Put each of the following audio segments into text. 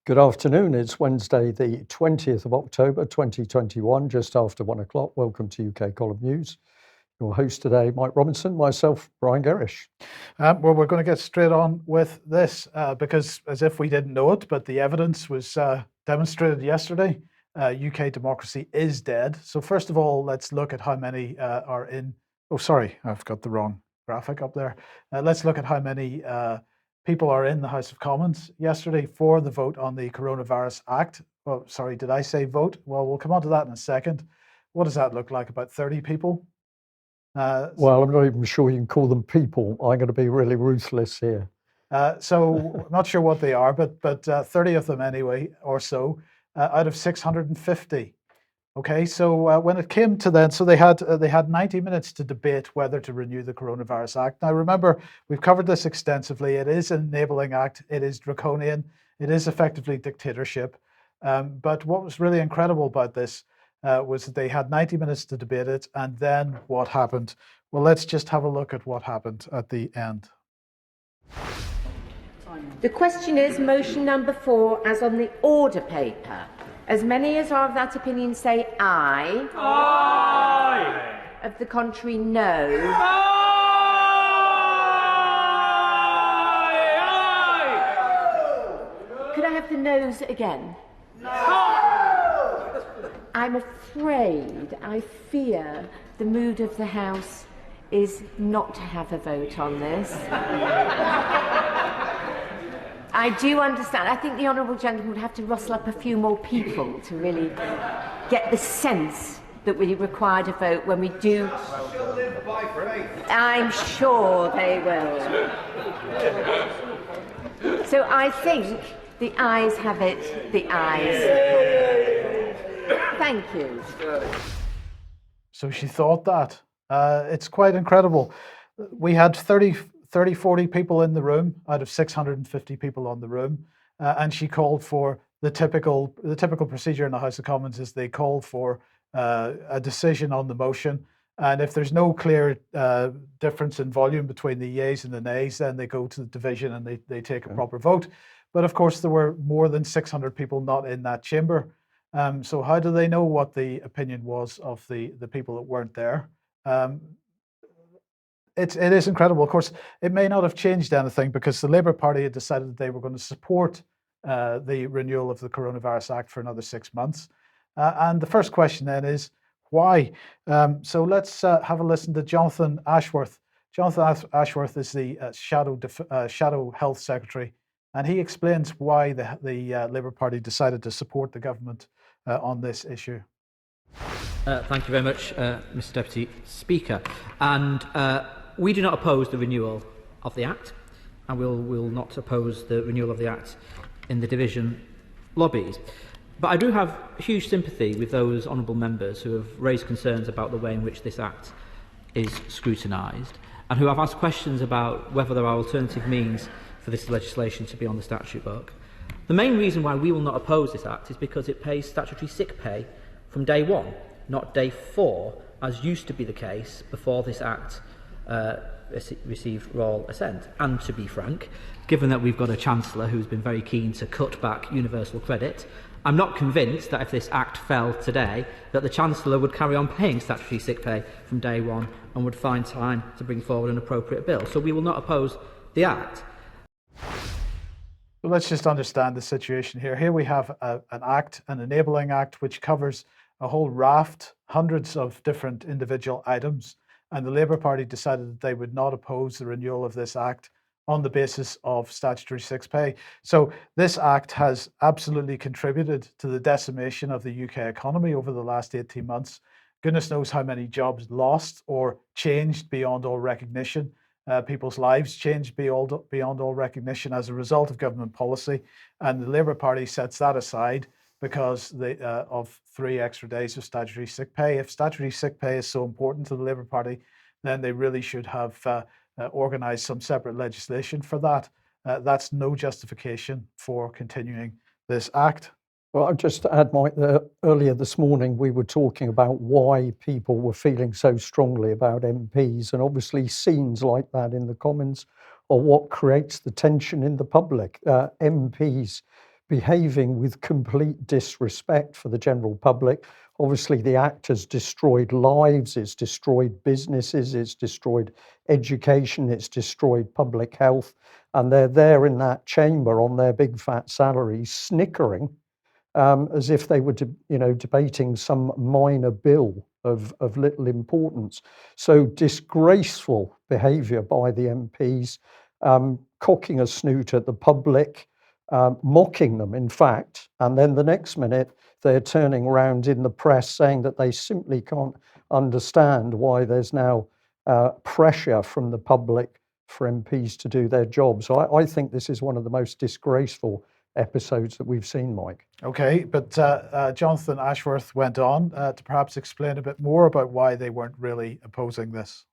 Good afternoon. It's Wednesday, the 20th of October, 2021, just after 1 o'clock. Welcome to UK Column News. Your host today, Mike Robinson, myself, Brian Gerrish. Well, we're going to get straight on with this because, as if we didn't know it, but the evidence was demonstrated yesterday. UK democracy is dead. So first of all, let's look at how many are in. Oh, sorry, I've got the wrong graphic up there. Let's look at how many people are in the House of Commons yesterday for the vote on the Coronavirus Act. Oh, sorry, did I say vote? Well, we'll come on to that in a second. What does that look like? About 30 people? Well, I'm not even sure you can call them people. I'm going to be really ruthless here. So I'm not sure what they are, but 30 of them anyway, or so, out of 650. Okay, so when it came to then, so they had 90 minutes to debate whether to renew the Coronavirus Act. Now remember, we've covered this extensively. It is an enabling act. It is draconian. It is effectively dictatorship. But what was really incredible about this was that they had 90 minutes to debate it, and then what happened? Well, let's just have a look at what happened at the end. The question is motion number 4 as on the order paper. As many as are of that opinion say aye. Aye. Of the contrary, no. Aye. Could I have the noes again? No. I'm afraid, I fear, the mood of the House is not to have a vote on this. I do understand. I think the honourable gentleman would have to rustle up a few more people to really get the sense that we required a vote when we do. She'll live by faith. I'm sure they will. So I think the ayes have it, the ayes. Thank you. So she thought that. It's quite incredible. We had 40 people in the room out of 650 people on the room, and she called for the typical procedure in the House of Commons is they call for a decision on the motion, and if there's no clear difference in volume between the yeas and the nays, then they go to the division and they take a proper vote. But of course, there were more than 600 people not in that chamber. So how do they know what the opinion was of the people that weren't there? It is incredible. Of course, it may not have changed anything because the Labour Party had decided that they were going to support the renewal of the Coronavirus Act for another 6 months. And the first question then is, why? So let's have a listen to Jonathan Ashworth. Jonathan Ashworth is the Shadow Health Secretary, and he explains why the Labour Party decided to support the government on this issue. Thank you very much, Mr Deputy Speaker. And we do not oppose the renewal of the Act, and will not oppose the renewal of the Act in the division lobbies. But I do have huge sympathy with those honourable members who have raised concerns about the way in which this Act is scrutinised, and who have asked questions about whether there are alternative means for this legislation to be on the statute book. The main reason why we will not oppose this Act is because it pays statutory sick pay from day 1, not day 4, as used to be the case before this Act received royal assent. And to be frank, given that we've got a Chancellor who's been very keen to cut back universal credit, I'm not convinced that if this Act fell today, that the Chancellor would carry on paying statutory sick pay from day 1 and would find time to bring forward an appropriate bill. So we will not oppose the Act. So let's just understand the situation here. Here we have an act, an enabling act, which covers a whole raft, hundreds of different individual items. And the Labour Party decided that they would not oppose the renewal of this act on the basis of statutory sick pay. So this act has absolutely contributed to the decimation of the UK economy over the last 18 months. Goodness knows how many jobs lost or changed beyond all recognition. People's lives changed beyond all recognition as a result of government policy. And the Labour Party sets that aside because of 3 extra days of statutory sick pay. If statutory sick pay is so important to the Labour Party, then they really should have organised some separate legislation for that. That's no justification for continuing this act. Well, I'll just add, Mike, that earlier this morning we were talking about why people were feeling so strongly about MPs, and obviously scenes like that in the Commons are what creates the tension in the public. MPs behaving with complete disrespect for the general public. Obviously, the act has destroyed lives, it's destroyed businesses, it's destroyed education, it's destroyed public health, and they're there in that chamber on their big fat salaries, snickering as if they were, debating some minor bill of little importance. So disgraceful behaviour by the MPs, cocking a snoot at the public, mocking them, in fact, and then the next minute they're turning around in the press saying that they simply can't understand why there's now pressure from the public for MPs to do their job. So I think this is one of the most disgraceful episodes that we've seen, Mike. Okay, but Jonathan Ashworth went on to perhaps explain a bit more about why they weren't really opposing this.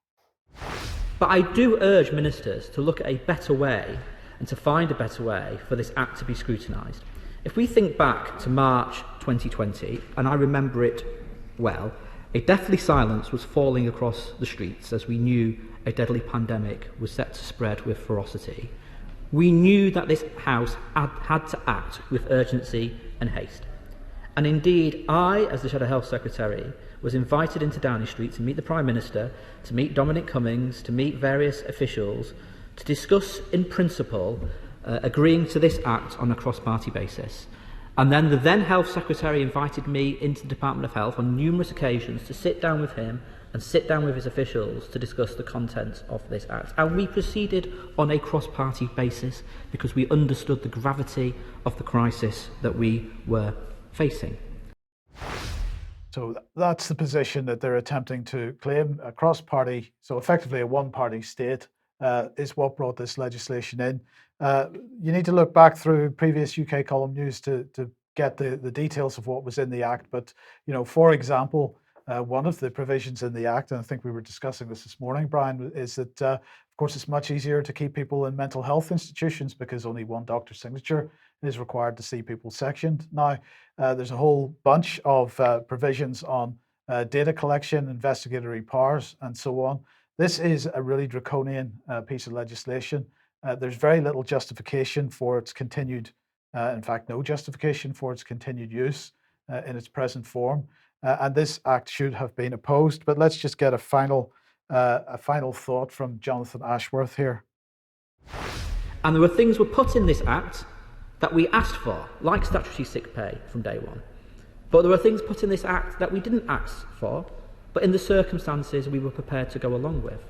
But I do urge ministers to look at a better way and to find a better way for this act to be scrutinised. If we think back to March 2020, and I remember it well, a deathly silence was falling across the streets as we knew a deadly pandemic was set to spread with ferocity. We knew that this House had to act with urgency and haste. And indeed, I, as the Shadow Health Secretary, was invited into Downing Street to meet the Prime Minister, to meet Dominic Cummings, to meet various officials, to discuss in principle agreeing to this act on a cross-party basis. And then the then Health Secretary invited me into the Department of Health on numerous occasions to sit down with him and sit down with his officials to discuss the contents of this act. And we proceeded on a cross-party basis because we understood the gravity of the crisis that we were facing. So that's the position that they're attempting to claim. A cross-party, so effectively a one-party state, is what brought this legislation in. You need to look back through previous UK column news to get the details of what was in the Act. But, for example, one of the provisions in the Act, and I think we were discussing this morning, Brian, is that, of course, it's much easier to keep people in mental health institutions because only one doctor's signature is required to see people sectioned. Now, there's a whole bunch of provisions on data collection, investigatory powers, and so on. This is a really draconian piece of legislation. There's very little justification for its continued, in fact, no justification for its continued use in its present form. And this act should have been opposed. But let's just get a final thought from Jonathan Ashworth here. And there were things were put in this act that we asked for, like statutory sick pay from day one. But there were things put in this act that we didn't ask for, but in the circumstances we were prepared to go along with.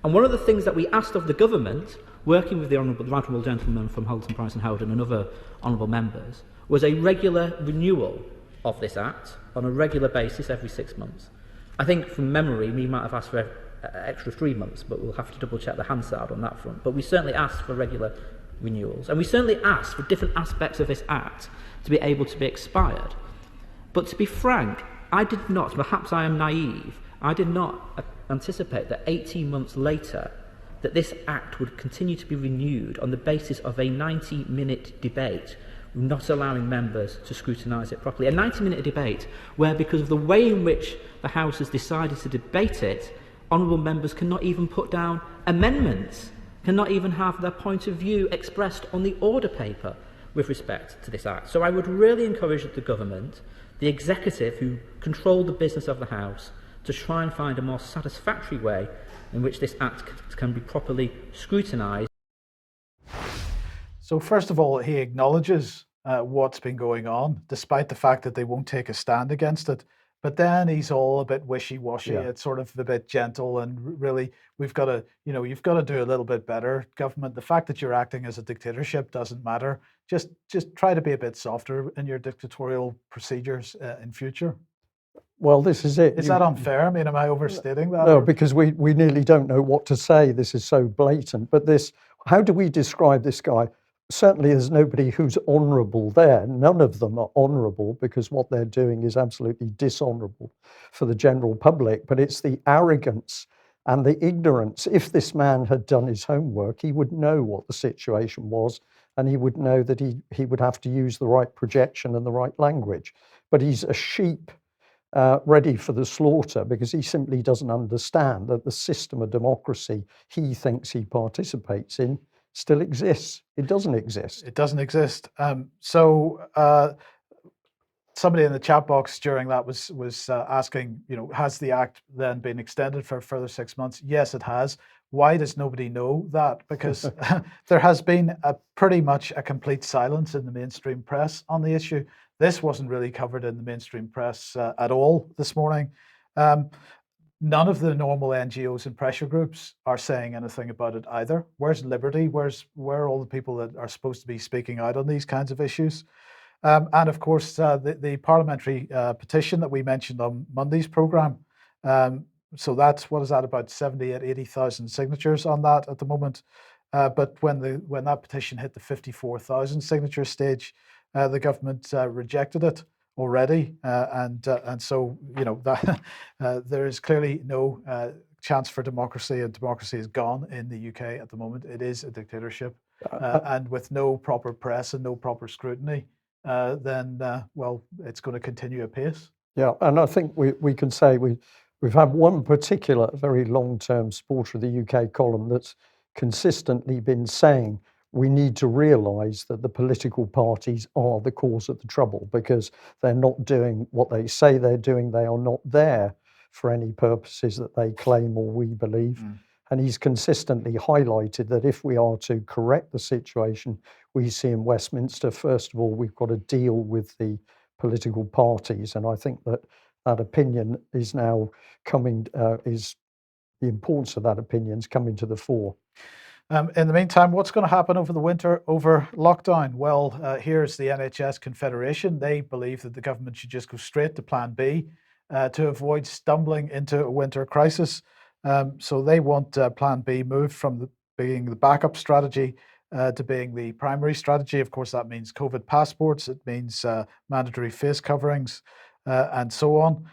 And one of the things that we asked of the government, working with the Honourable Gentleman from Holton, Price and Howden and other honourable members, was a regular renewal of this act on a regular basis every 6 months. I think from memory we might have asked for extra 3 months, but we'll have to double check the Hansard on that front. But we certainly asked for regular renewals, and we certainly asked for different aspects of this act to be able to be expired. But to be frank, I did not, perhaps I am naive, I did not anticipate that 18 months later that this act would continue to be renewed on the basis of a 90-minute debate, not allowing members to scrutinise it properly. A 90-minute debate where, because of the way in which the House has decided to debate it, honourable members cannot even put down amendments, cannot even have their point of view expressed on the order paper with respect to this act. So I would really encourage the government, the executive who control the business of the House, to try and find a more satisfactory way in which this act can be properly scrutinised. So first of all, he acknowledges what's been going on, despite the fact that they won't take a stand against it. But then he's all a bit wishy-washy. Yeah. It's sort of a bit gentle, and really, we've got to, you've got to do a little bit better, government. The fact that you're acting as a dictatorship doesn't matter. Just try to be a bit softer in your dictatorial procedures in future. Well, this is it. Is that unfair? I mean, am I overstating that? No, because we nearly don't know what to say. This is so blatant. But how do we describe this guy? Certainly there's nobody who's honourable there. None of them are honourable because what they're doing is absolutely dishonourable for the general public. But it's the arrogance and the ignorance. If this man had done his homework, he would know what the situation was, and he would know that he would have to use the right projection and the right language. But he's a sheep ready for the slaughter because he simply doesn't understand that the system of democracy he thinks he participates in still exists. It doesn't exist. It doesn't exist. Somebody in the chat box during that was asking, has the Act then been extended for a further 6 months? Yes, it has. Why does nobody know that? Because there has been pretty much a complete silence in the mainstream press on the issue. This wasn't really covered in the mainstream press at all this morning. None of the normal NGOs and pressure groups are saying anything about it either. Where's Liberty? Where are all the people that are supposed to be speaking out on these kinds of issues? And of course, the parliamentary petition that we mentioned on Monday's programme. So that's, what is that, about 78, 80,000 signatures on that at the moment. But when that petition hit the 54,000 signature stage, the government rejected it already. And so, that there is clearly no chance for democracy, and democracy is gone in the UK at the moment. It is a dictatorship. And with no proper press and no proper scrutiny, then it's going to continue apace. Yeah, and I think we can say we've had one particular very long-term supporter of the UK column that's consistently been saying we need to realise that the political parties are the cause of the trouble, because they're not doing what they say they're doing. They are not there for any purposes that they claim or we believe. And he's consistently highlighted that if we are to correct the situation we see in Westminster, first of all, we've got to deal with the political parties. And I think that opinion is now coming, the importance of that opinion is coming to the fore. In the meantime, what's going to happen over the winter over lockdown? Well, here's the NHS Confederation. They believe that the government should just go straight to Plan B to avoid stumbling into a winter crisis. So they want Plan B moved from being the backup strategy to being the primary strategy. Of course, that means COVID passports. It means mandatory face coverings and so on.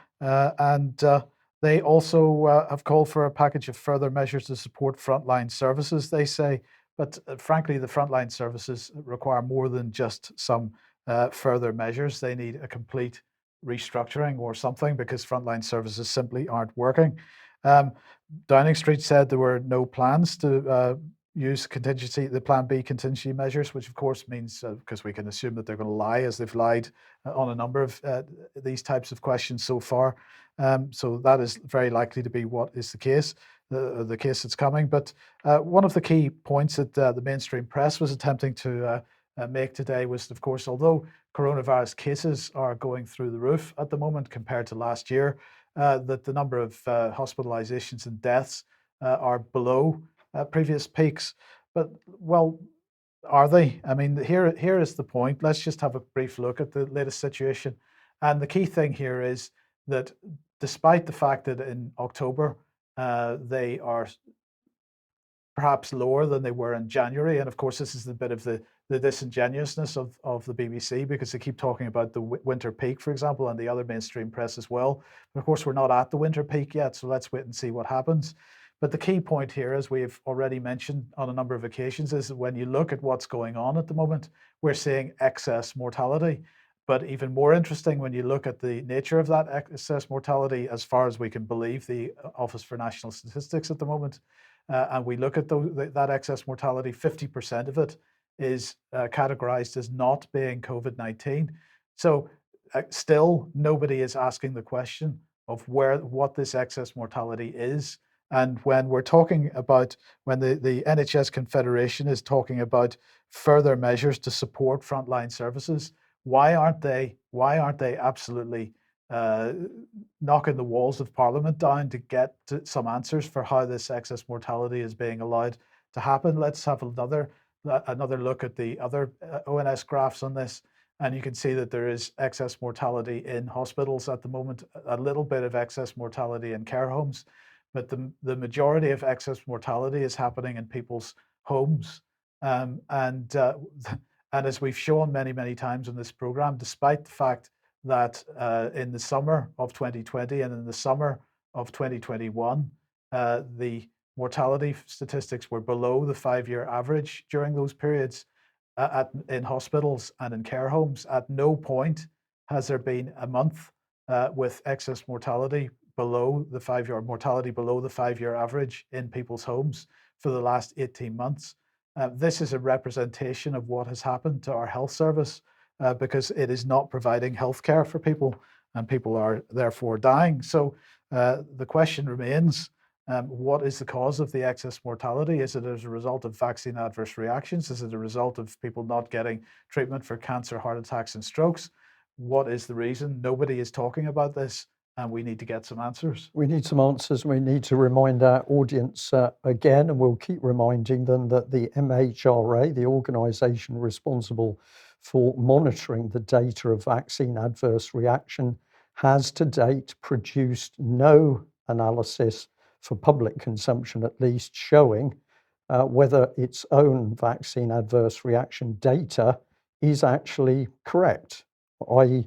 They also have called for a package of further measures to support frontline services, they say. But frankly, the frontline services require more than just some further measures. They need a complete restructuring or something, because frontline services simply aren't working. Downing Street said there were no plans to use the Plan B contingency measures, which of course means, because we can assume that they're going to lie, as they've lied on a number of these types of questions so far. So that is very likely to be what is the case that's coming. But one of the key points that the mainstream press was attempting to make today was, of course, although coronavirus cases are going through the roof at the moment compared to last year, that the number of hospitalizations and deaths are below previous peaks. But, well, are they? I mean, here is the point. Let's just have a brief look at the latest situation. And the key thing here is that despite the fact that in October they are perhaps lower than they were in January, and of course this is a bit of the disingenuousness of the BBC, because they keep talking about the winter peak, for example, and the other mainstream press as well. But of course we're not at the winter peak yet, so let's wait and see what happens. But the key point here, as we've already mentioned on a number of occasions, is that when you look at what's going on at the moment, we're seeing excess mortality. But even more interesting, when you look at the nature of that excess mortality, as far as we can believe the Office for National Statistics at the moment, and we look at that excess mortality, 50% of it is categorized as not being COVID-19. So still, nobody is asking the question of what this excess mortality is. And when we're talking about, when the NHS Confederation is talking about further measures to support frontline services, why aren't they absolutely knocking the walls of Parliament down to get to some answers for how this excess mortality is being allowed to happen? Let's have another look at the other ONS graphs on this, and you can see that there is excess mortality in hospitals at the moment, a little bit of excess mortality in care homes, but the majority of excess mortality is happening in people's homes. And as we've shown many times on this program, despite the fact that in the summer of 2020 and in the summer of 2021, the mortality statistics were below the 5-year average during those periods in hospitals and in care homes. At no point has there been a month with excess mortality below the 5-year, mortality below the 5-year average in people's homes for the last 18 months. This is a representation of what has happened to our health service because it is not providing healthcare for people, and people are therefore dying. So the question remains, what is the cause of the excess mortality? Is it as a result of vaccine adverse reactions? Is it a result of people not getting treatment for cancer, heart attacks, and strokes? What is the reason? Nobody is talking about this, and we need to get some answers. We need some answers. We need to remind our audience again, and we'll keep reminding them that the MHRA, the organisation responsible for monitoring the data of vaccine adverse reaction, has to date produced no analysis for public consumption, at least, showing whether its own vaccine adverse reaction data is actually correct, i.e.,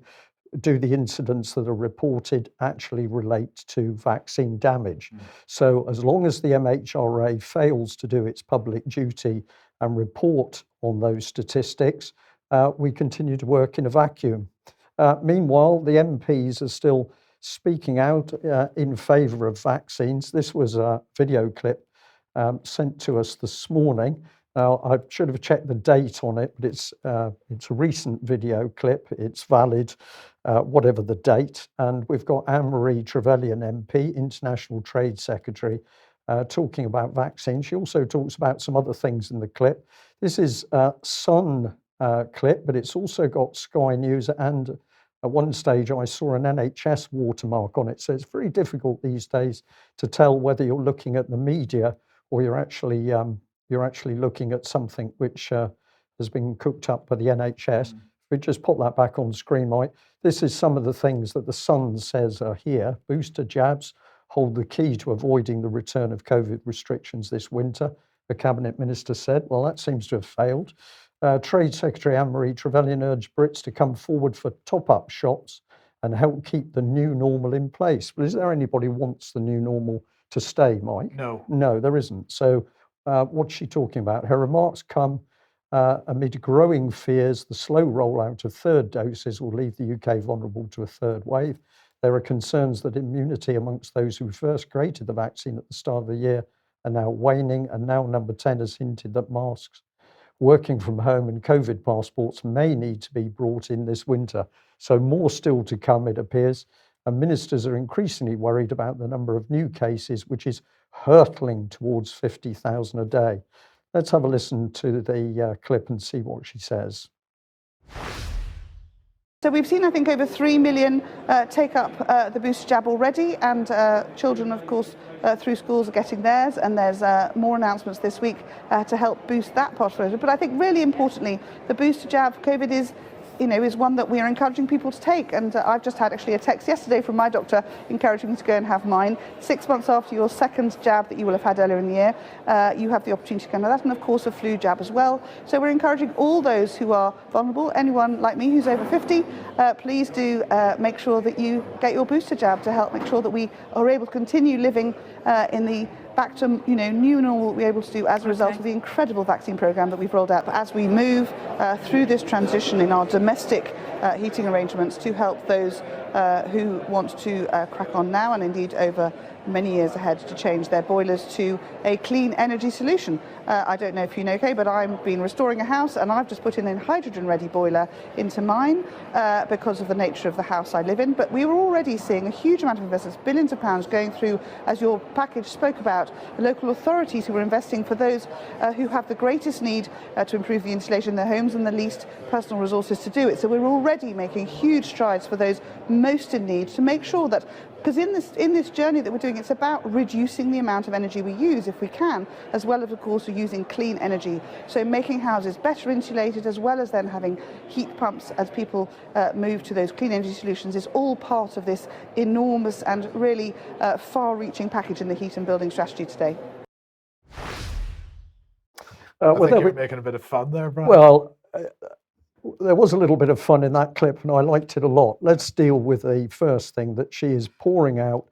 do the incidents that are reported actually relate to vaccine damage? So as long as the MHRA fails to do its public duty and report on those statistics, we continue to work in a vacuum. Meanwhile, the MPs are still speaking out in favour of vaccines. This was a video clip sent to us this morning. Now, I should have checked the date on it, but it's a recent video clip. It's valid, whatever the date. And we've got Anne-Marie Trevelyan MP, International Trade Secretary, talking about vaccines. She also talks about some other things in the clip. This is a Sun clip, but it's also got Sky News, and at one stage I saw an NHS watermark on it. So it's very difficult these days to tell whether you're looking at the media or you're actually looking at something which has been cooked up by the NHS. If we just put that back on screen, Mike, this is some of the things that the Sun says are here. Booster jabs hold the key to avoiding the return of COVID restrictions this winter, the Cabinet Minister said. Well, that seems to have failed. Trade Secretary Anne-Marie Trevelyan urged Brits to come forward for top-up shots and help keep the new normal in place. But is there anybody who wants the new normal to stay, Mike? No. No, there isn't. So what's she talking about? Her remarks come amid growing fears the slow rollout of third doses will leave the UK vulnerable to a third wave. There are concerns that immunity amongst those who first created the vaccine at the start of the year are now waning, and now Number 10 has hinted that masks, working from home, and COVID passports may need to be brought in this winter. So more still to come, it appears. And ministers are increasingly worried about the number of new cases, which is hurtling towards 50,000 a day. Let's have a listen to the clip and see what she says. So we've seen, I think, over 3 million take up the booster jab already, and children, of course, through schools are getting theirs, and there's more announcements this week to help boost that part of it. But I think really importantly, the booster jab for COVID is one that we are encouraging people to take. And I've just had actually a text yesterday from my doctor encouraging me to go and have mine. 6 months after your second jab that you will have had earlier in the year, you have the opportunity to go and have that, and of course a flu jab as well. So we're encouraging all those who are vulnerable, anyone like me who's over 50, please do make sure that you get your booster jab to help make sure that we are able to continue living in the back to new normal that we're able to do as a result of the incredible vaccine programme that we've rolled out. But as we move through this transition in our domestic heating arrangements to help those who want to crack on now and indeed over many years ahead to change their boilers to a clean energy solution. I don't know if you know, Kay, but I've been restoring a house and I've just put in a hydrogen-ready boiler into mine because of the nature of the house I live in. But we were already seeing a huge amount of investments, billions of pounds going through, as your package spoke about, the local authorities who were investing for those who have the greatest need to improve the insulation in their homes and the least personal resources to do it. So we're already making huge strides for those most in need to make sure that, because in this journey that we're doing, it's about reducing the amount of energy we use if we can, as well as, of course, using clean energy. So making houses better insulated, as well as then having heat pumps as people move to those clean energy solutions, is all part of this enormous and really far-reaching package in the heat and building strategy today. I think you're making a bit of fun there, Brian. Well, there was a little bit of fun in that clip, and I liked it a lot. Let's deal with the first thing, that she is pouring out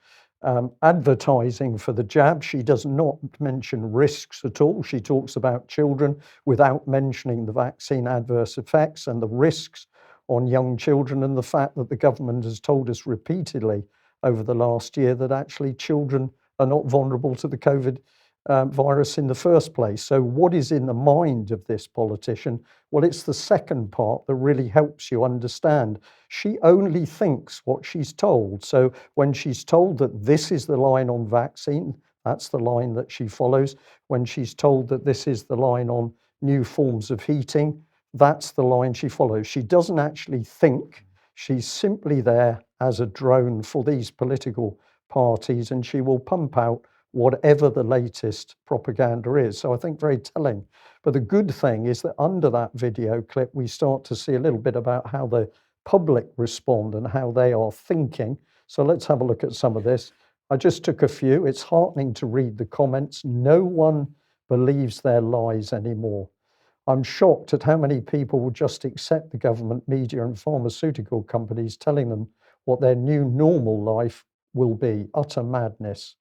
advertising for the jab. She does not mention risks at all. She talks about children without mentioning the vaccine adverse effects and the risks on young children, and the fact that the government has told us repeatedly over the last year that actually children are not vulnerable to the COVID virus in the first place. So what is in the mind of this politician? Well, it's the second part that really helps you understand. She only thinks what she's told. So when she's told that this is the line on vaccine, that's the line that she follows. When she's told that this is the line on new forms of heating, that's the line she follows. She doesn't actually think. She's simply there as a drone for these political parties, and she will pump out whatever the latest propaganda is. So I think very telling. But the good thing is that under that video clip, we start to see a little bit about how the public respond and how they are thinking. So let's have a look at some of this. I just took a few. It's heartening to read the comments. No one believes their lies anymore. I'm shocked at how many people will just accept the government, media, and pharmaceutical companies telling them what their new normal life will be. Utter madness.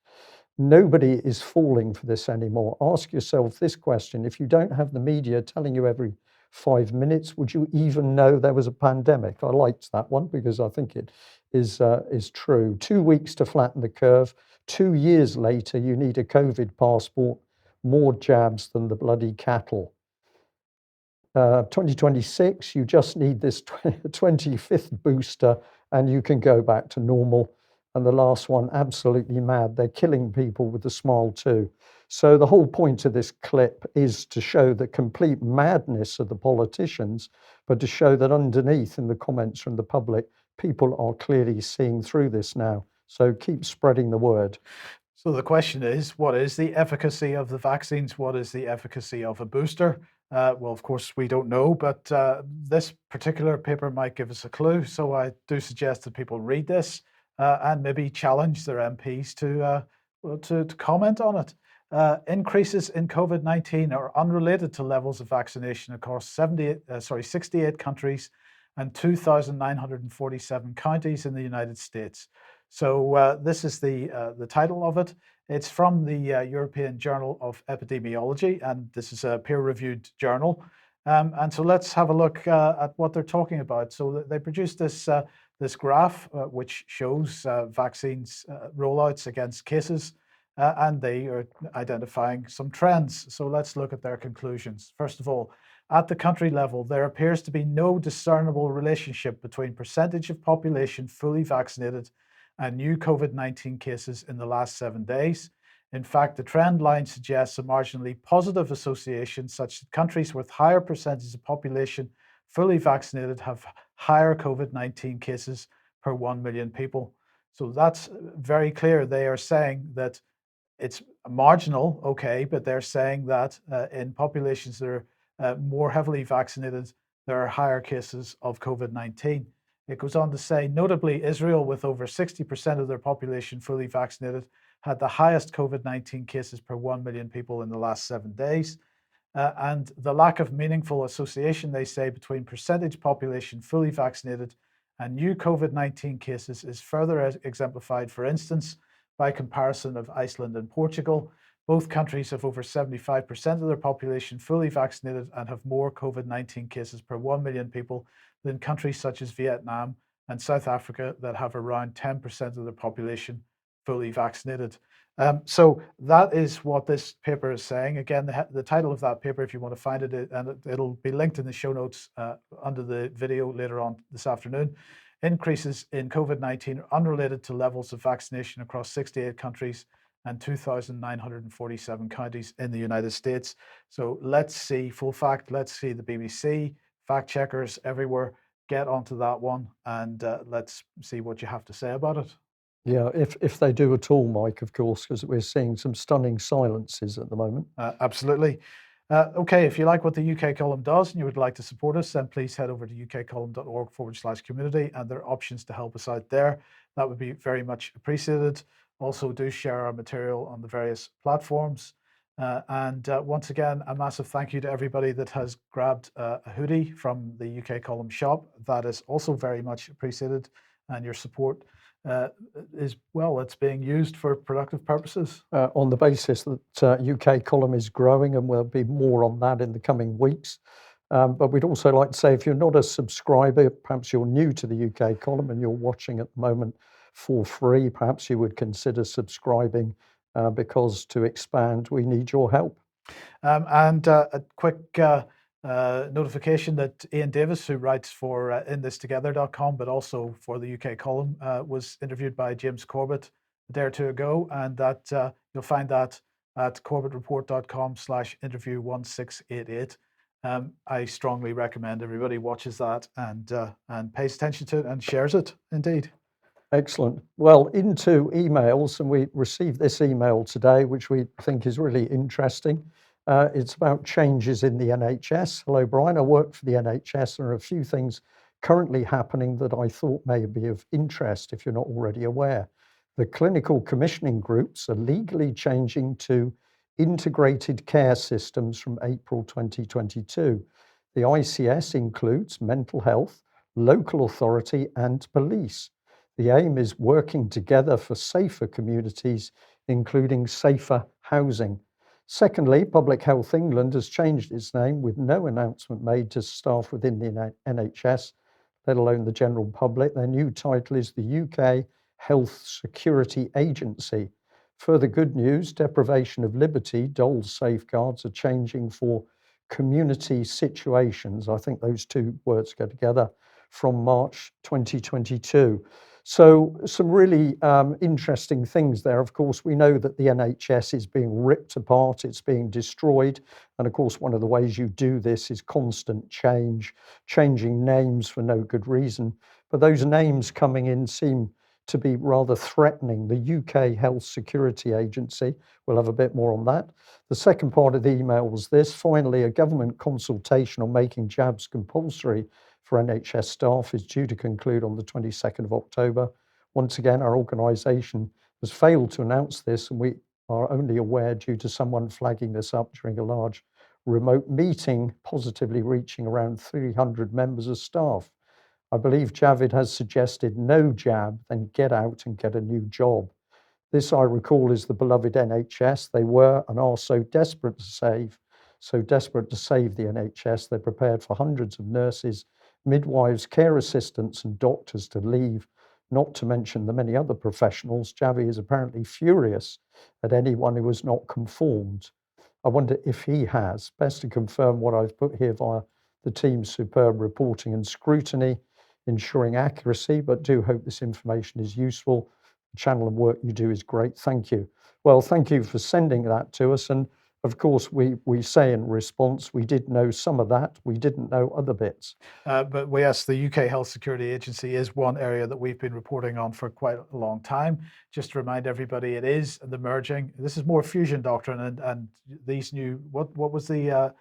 Nobody is falling for this anymore. Ask yourself this question. If you don't have the media telling you every 5 minutes, would you even know there was a pandemic? I liked that one because I think it is true. 2 weeks to flatten the curve. 2 years later, you need a COVID passport, more jabs than the bloody cattle. 2026, you just need this 25th booster and you can go back to normal. And the last one, absolutely mad. They're killing people with a smile too. So the whole point of this clip is to show the complete madness of the politicians, but to show that underneath in the comments from the public, people are clearly seeing through this now. So keep spreading the word. So the question is, what is the efficacy of the vaccines? What is the efficacy of a booster? Well, of course, we don't know, but this particular paper might give us a clue. So I do suggest that people read this and maybe challenge their MPs to comment on it. Increases in COVID-19 are unrelated to levels of vaccination across 68 countries and 2,947 counties in the United States. So this is the title of it. It's from the European Journal of Epidemiology, and this is a peer-reviewed journal. And so let's have a look at what they're talking about. So they produced this graph which shows vaccines rollouts against cases, and they are identifying some trends. So let's look at their conclusions. First of all, at the country level, there appears to be no discernible relationship between percentage of population fully vaccinated and new COVID-19 cases in the last 7 days. In fact, the trend line suggests a marginally positive association, such that countries with higher percentages of population fully vaccinated have higher COVID-19 cases per 1 million people. So that's very clear. They are saying that it's marginal, okay, but they're saying that in populations that are more heavily vaccinated, there are higher cases of COVID-19. It goes on to say, notably, Israel, with over 60% of their population fully vaccinated, had the highest COVID-19 cases per 1 million people in the last 7 days. And the lack of meaningful association, they say, between percentage population fully vaccinated and new COVID-19 cases is further exemplified, for instance, by comparison of Iceland and Portugal. Both countries have over 75% of their population fully vaccinated and have more COVID-19 cases per 1 million people than countries such as Vietnam and South Africa that have around 10% of their population fully vaccinated. So that is what this paper is saying. Again, the title of that paper, if you want to find it, and it'll be linked in the show notes under the video later on this afternoon. Increases in COVID-19 are unrelated to levels of vaccination across 68 countries and 2,947 counties in the United States. So let's see full fact. Let's see the BBC, fact checkers everywhere. Get onto that one and let's see what you have to say about it. Yeah, if they do at all, Mike, of course, because we're seeing some stunning silences at the moment. Absolutely. Okay, if you like what the UK column does and you would like to support us, then please head over to ukcolumn.org/community, and there are options to help us out there. That would be very much appreciated. Also, do share our material on the various platforms. And once again, a massive thank you to everybody that has grabbed a hoodie from the UK column shop. That is also very much appreciated, and your support is, well, it's being used for productive purposes. On the basis that UK column is growing, and there'll be more on that in the coming weeks. But we'd also like to say, if you're not a subscriber, perhaps you're new to the UK column and you're watching at the moment for free, perhaps you would consider subscribing because to expand, we need your help. And a quick notification that Ian Davis, who writes for inthistogether.com, but also for the UK column, was interviewed by James Corbett a day or two ago, and that you'll find that at corbettreport.com/interview 1688. I strongly recommend everybody watches that and pays attention to it and shares it, indeed. Excellent. Well, into emails, and we received this email today, which we think is really interesting. It's about changes in the NHS. Hello, Brian. I work for the NHS. There are a few things currently happening that I thought may be of interest if you're not already aware. The clinical commissioning groups are legally changing to integrated care systems from April 2022. The ICS includes mental health, local authority, and police. The aim is working together for safer communities, including safer housing. Secondly, Public Health England has changed its name with no announcement made to staff within the NHS, let alone the general public. Their new title is the UK Health Security Agency. Further good news, deprivation of liberty, Dole's safeguards are changing for community situations. I think those two words go together from March 2022. So some really interesting things there. Of course, we know that the NHS is being ripped apart, it's being destroyed. And of course, one of the ways you do this is constant change, changing names for no good reason. But those names coming in seem to be rather threatening. The UK Health Security Agency, we'll have a bit more on that. The second part of the email was this: finally, a government consultation on making jabs compulsory for NHS staff is due to conclude on the 22nd of October. Once again, our organisation has failed to announce this, and we are only aware due to someone flagging this up during a large remote meeting, positively reaching around 300 members of staff. I believe Javid has suggested no jab, then get out and get a new job. This, I recall, is the beloved NHS. They were and are so desperate to save the NHS, they're prepared for hundreds of nurses, midwives, care assistants, and doctors to leave, not to mention the many other professionals. Javi is apparently furious at anyone who has not conformed. I wonder if he has. Best to confirm what I've put here via the team's superb reporting and scrutiny, ensuring accuracy, but do hope this information is useful. The channel and work you do is great. Thank you. Well, thank you for sending that to us. And of course, we say in response, we did know some of that. We didn't know other bits. But yes, the UK Health Security Agency is one area that we've been reporting on for quite a long time. Just to remind everybody, it is the merging. This is more fusion doctrine, and these new, what was the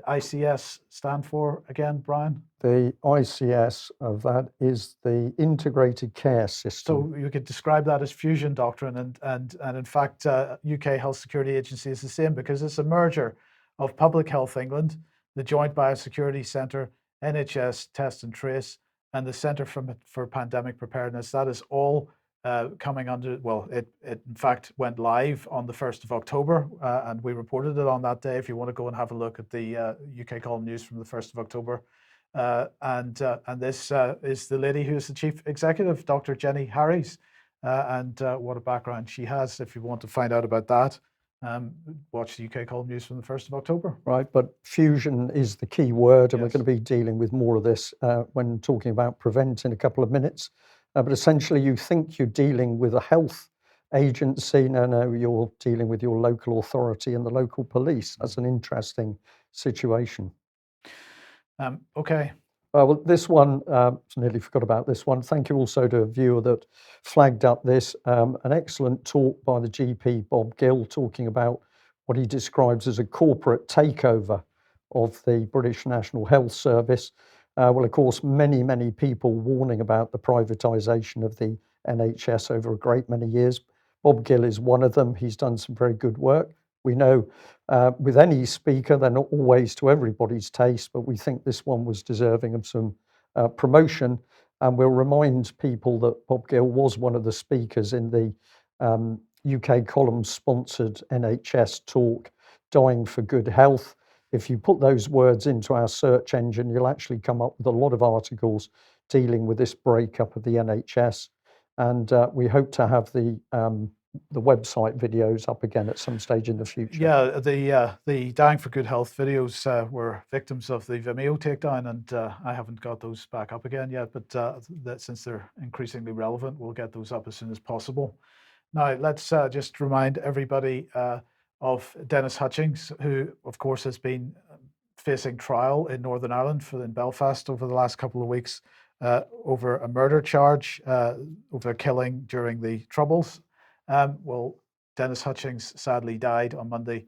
ICS stand for again, Brian? The ICS of that is the Integrated Care System. So you could describe that as fusion doctrine, and in fact, UK Health Security Agency is the same, because it's a merger of Public Health England, the Joint Biosecurity Centre, NHS Test and Trace, and the Centre for Pandemic Preparedness. That is all coming under, well, it in fact went live on the 1st of October, and we reported it on that day. If you want to go and have a look at the UK column news from the 1st of October. And this is the lady who is the chief executive, Dr. Jenny Harries, and what a background she has. If you want to find out about that, watch the UK column news from the 1st of October. Right, but fusion is the key word, and Yes. we're going to be dealing with more of this when talking about Prevent in a couple of minutes. But essentially, you think you're dealing with a health agency. No, you're dealing with your local authority and the local police. That's an interesting situation. Okay. Well, this one, nearly forgot about this one. Thank you also to a viewer that flagged up this. An excellent talk by the GP, Bob Gill, talking about what he describes as a corporate takeover of the British National Health Service. Well, of course, many people warning about the privatisation of the NHS over a great many years. Bob Gill is one of them. He's done some very good work. We know with any speaker, they're not always to everybody's taste, but we think this one was deserving of some promotion. And we'll remind people that Bob Gill was one of the speakers in the UK column-sponsored NHS talk, Dying for Good Health. If you put those words into our search engine, you'll actually come up with a lot of articles dealing with this breakup of the NHS. And we hope to have the the website videos up again at some stage in the future? Yeah, the Dying for Good Health videos were victims of the Vimeo takedown, and I haven't got those back up again yet, but since they're increasingly relevant, we'll get those up as soon as possible. Now, let's just remind everybody of Dennis Hutchings, who, of course, has been facing trial in Northern Ireland in Belfast over the last couple of weeks over a murder charge, over killing during the Troubles. Well, Dennis Hutchings sadly died on Monday.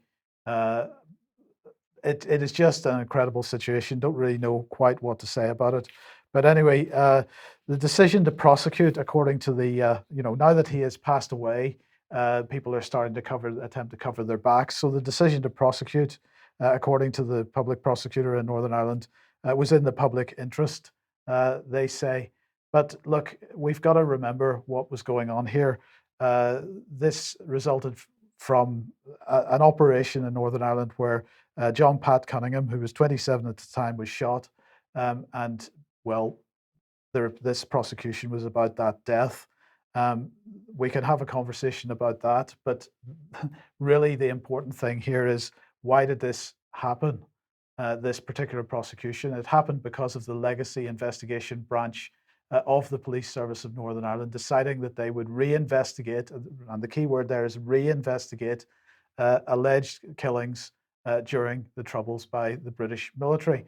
It is just an incredible situation. Don't really know quite what to say about it. But anyway, the decision to prosecute, according to the, now that he has passed away, people are starting to attempt to cover their backs. So the decision to prosecute, according to the public prosecutor in Northern Ireland, was in the public interest, they say. But look, we've got to remember what was going on here. This resulted from an operation in Northern Ireland where John Pat Cunningham, who was 27 at the time, was shot. And well, this prosecution was about that death. We can have a conversation about that, but really the important thing here is, why did this happen? This particular prosecution, it happened because of the Legacy Investigation Branch of the Police Service of Northern Ireland deciding that they would reinvestigate, and the key word there is reinvestigate, alleged killings during the Troubles by the British military.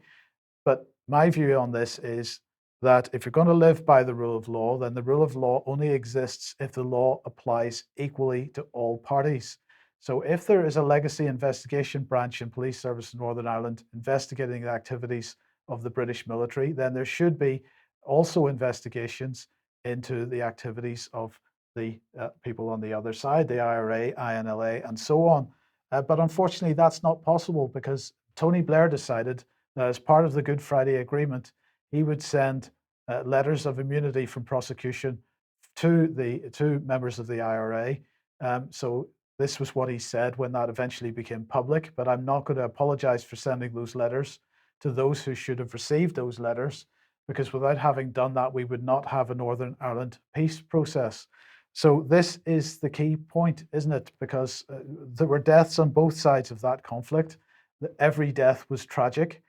But my view on this is that if you're going to live by the rule of law, then the rule of law only exists if the law applies equally to all parties. So if there is a Legacy Investigation Branch in Police Service in Northern Ireland investigating the activities of the British military, then there should be also investigations into the activities of the people on the other side, the IRA, INLA, and so on. But unfortunately, that's not possible because Tony Blair decided that as part of the Good Friday Agreement, he would send letters of immunity from prosecution to members of the IRA. So this was what he said when that eventually became public, but I'm not going to apologize for sending those letters to those who should have received those letters, because without having done that, we would not have a Northern Ireland peace process. So this is the key point, isn't it? Because there were deaths on both sides of that conflict. Every death was tragic,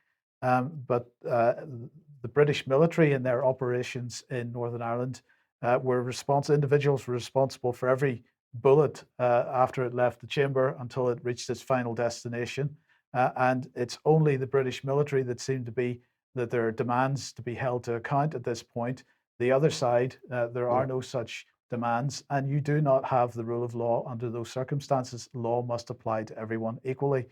but the British military in their operations in Northern Ireland individuals were responsible for every bullet after it left the chamber until it reached its final destination. And it's only the British military that seemed to be that there are demands to be held to account at this point. The other side, there are no such demands, and you do not have the rule of law under those circumstances. Law must apply to everyone equally.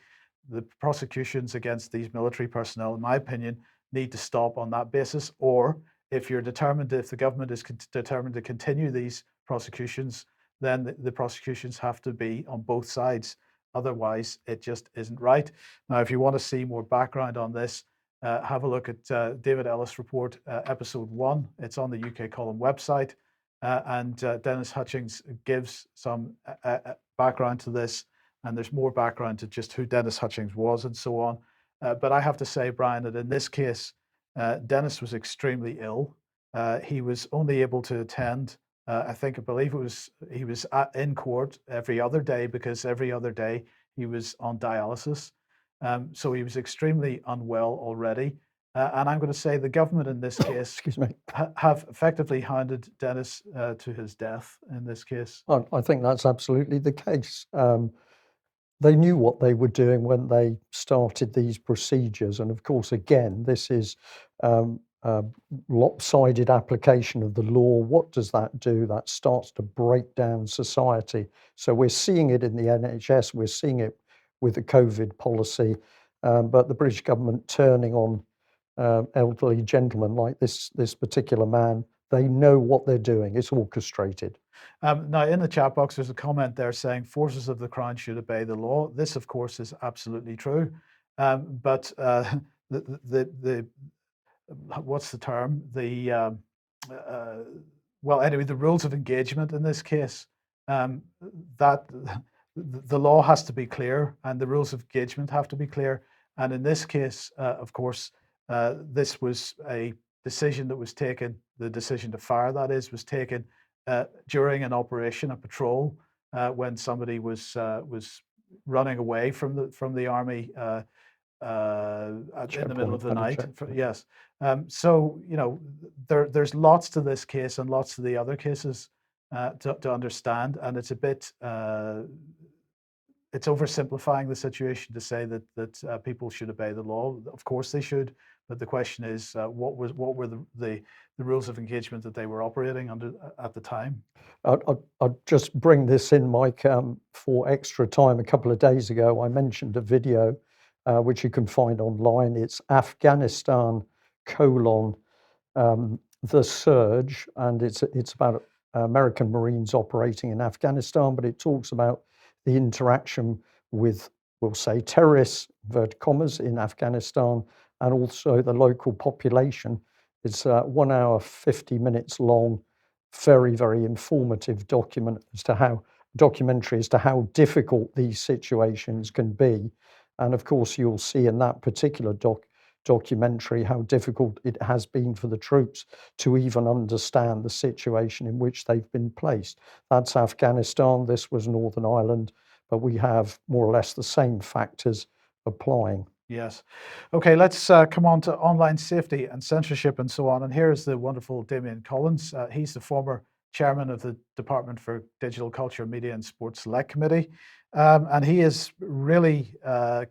The prosecutions against these military personnel, in my opinion, need to stop on that basis. Or if the government is determined to continue these prosecutions, then the prosecutions have to be on both sides. Otherwise, it just isn't right. Now, if you want to see more background on this, have a look at David Ellis Report, episode 1. It's on the UK Column website. And Dennis Hutchings gives some background to this. And there's more background to just who Dennis Hutchings was and so on. But I have to say, Brian, that in this case, Dennis was extremely ill. He was only able to attend, I believe he was in court every other day, because every other day he was on dialysis. So he was extremely unwell already. And I'm going to say the government in this case Excuse me. have effectively hounded Dennis to his death in this case. I think that's absolutely the case. They knew what they were doing when they started these procedures. And of course, again, this is lopsided application of the law. What does that do? That starts to break down society. So we're seeing it in the NHS, we're seeing it with the COVID policy, but the British government turning on elderly gentlemen like this particular man, they know what they're doing. It's orchestrated. Now, in the chat box, there's a comment there saying forces of the Crown should obey the law. This, of course, is absolutely true. But what's the term? Well, anyway, the rules of engagement in this case, that the law has to be clear and the rules of engagement have to be clear. And in this case, of course, this was a decision that was taken. The decision to fire, that is, was taken during an operation, a patrol, when somebody was running away from the army in the middle of the night. Yes. So there's lots to this case and lots to the other cases to understand, and it's a bit it's oversimplifying the situation to say that people should obey the law. Of course they should, but the question is, what were the rules of engagement that they were operating under at the time? I'll just bring this in, Mike, for extra time. A couple of days ago, I mentioned a video which you can find online. It's Afghanistan : the surge, and it's about American Marines operating in Afghanistan, but it talks about the interaction with, we'll say, terrorists, inverted commas, in Afghanistan, and also the local population. It's 1 hour, 50 minutes long, very, very informative documentary as to how difficult these situations can be. And of course, you'll see in that particular documentary how difficult it has been for the troops to even understand the situation in which they've been placed. That's Afghanistan, this was Northern Ireland, but we have more or less the same factors applying. Yes. Okay, let's come on to online safety and censorship and so on. And here's the wonderful Damien Collins. He's the former chairman of the Department for Digital Culture, Media and Sport Select Committee. And he is really a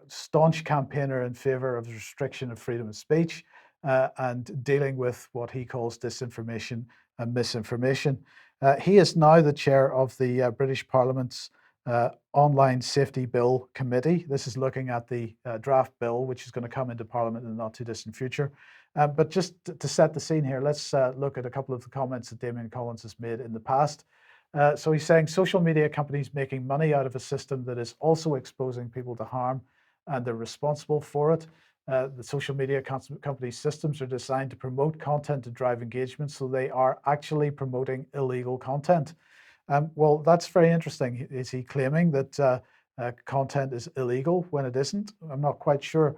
staunch campaigner in favor of the restriction of freedom of speech and dealing with what he calls disinformation and misinformation. He is now the chair of the British Parliament's Online Safety Bill Committee. This is looking at the draft bill, which is going to come into Parliament in the not too distant future. But just to set the scene here, let's look at a couple of the comments that Damien Collins has made in the past. So he's saying social media companies making money out of a system that is also exposing people to harm, and they're responsible for it. The social media companies' systems are designed to promote content to drive engagement, so they are actually promoting illegal content. Well, that's very interesting. Is he claiming that content is illegal when it isn't? I'm not quite sure.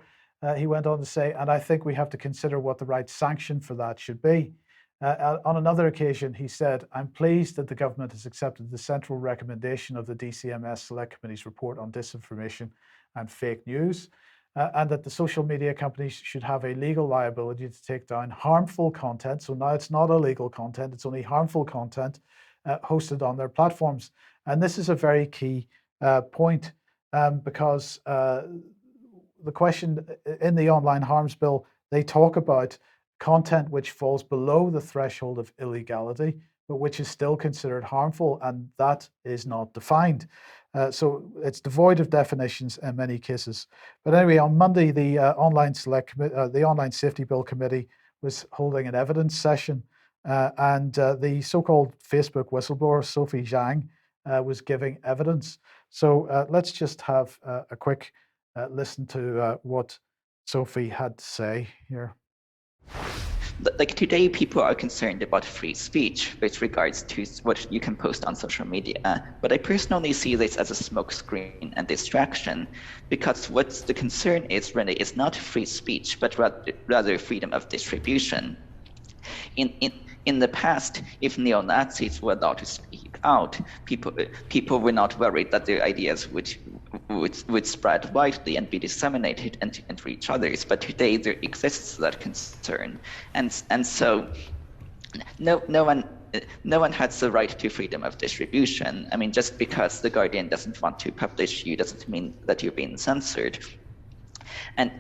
He went on to say, and I think we have to consider what the right sanction for that should be. On another occasion, he said, I'm pleased that the government has accepted the central recommendation of the DCMS Select Committee's report on disinformation and fake news, and that the social media companies should have a legal liability to take down harmful content. So now it's not illegal content, it's only harmful content hosted on their platforms. And this is a very key point because the question in the Online Harms Bill, they talk about content which falls below the threshold of illegality, but which is still considered harmful, and that is not defined. So it's devoid of definitions in many cases. But anyway, on Monday, the Online Safety Bill Committee was holding an evidence session, and the so-called Facebook whistleblower, Sophie Zhang, was giving evidence. So let's just have a quick listen to what Sophie had to say here. Like today, people are concerned about free speech with regards to what you can post on social media. But I personally see this as a smokescreen and distraction, because what the concern is really is not free speech, but rather freedom of distribution. In the past, if neo-Nazis were allowed to speak out, people were not worried that their ideas would spread widely and be disseminated and reach others. But today there exists that concern, and so no one has the right to freedom of distribution. I mean, just because the Guardian doesn't want to publish you doesn't mean that you're being censored. And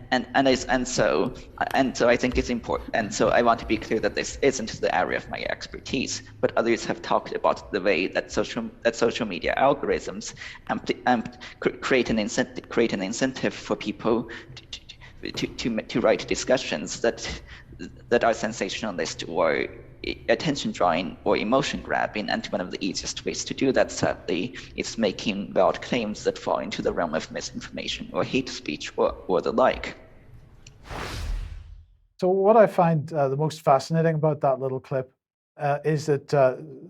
so I think it's important. And so I want to be clear that this isn't the area of my expertise, but others have talked about the way that social media algorithms create an incentive for people to write discussions that are sensationalist or attention-drawing or emotion-grabbing, and one of the easiest ways to do that, sadly, is making valid claims that fall into the realm of misinformation or hate speech or the like. So what I find the most fascinating about that little clip is that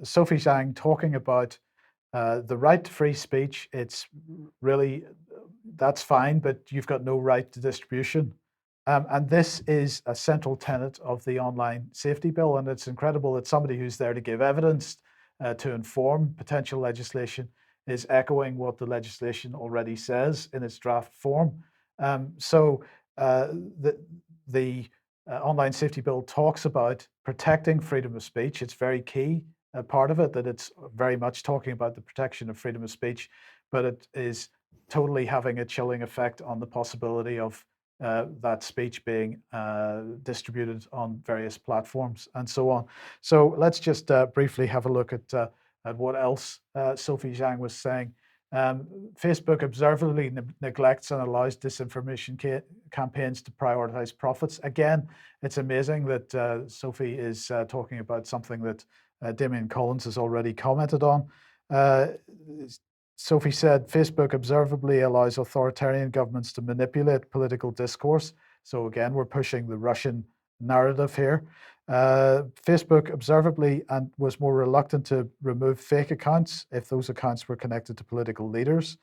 Sophie Zhang talking about the right to free speech. It's really, that's fine, but you've got no right to distribution. And this is a central tenet of the Online Safety Bill, and it's incredible that somebody who's there to give evidence to inform potential legislation is echoing what the legislation already says in its draft form. So the Online Safety Bill talks about protecting freedom of speech. It's very key part of it, that it's very much talking about the protection of freedom of speech, but it is totally having a chilling effect on the possibility of that speech being distributed on various platforms and so on. So let's just briefly have a look at what else Sophie Zhang was saying. Facebook observably neglects and allows disinformation campaigns to prioritize profits. Again, it's amazing that Sophie is talking about something that Damien Collins has already commented on. Sophie said Facebook observably allows authoritarian governments to manipulate political discourse. So again, we're pushing the Russian narrative here. Facebook observably was more reluctant to remove fake accounts if those accounts were connected to political leaders.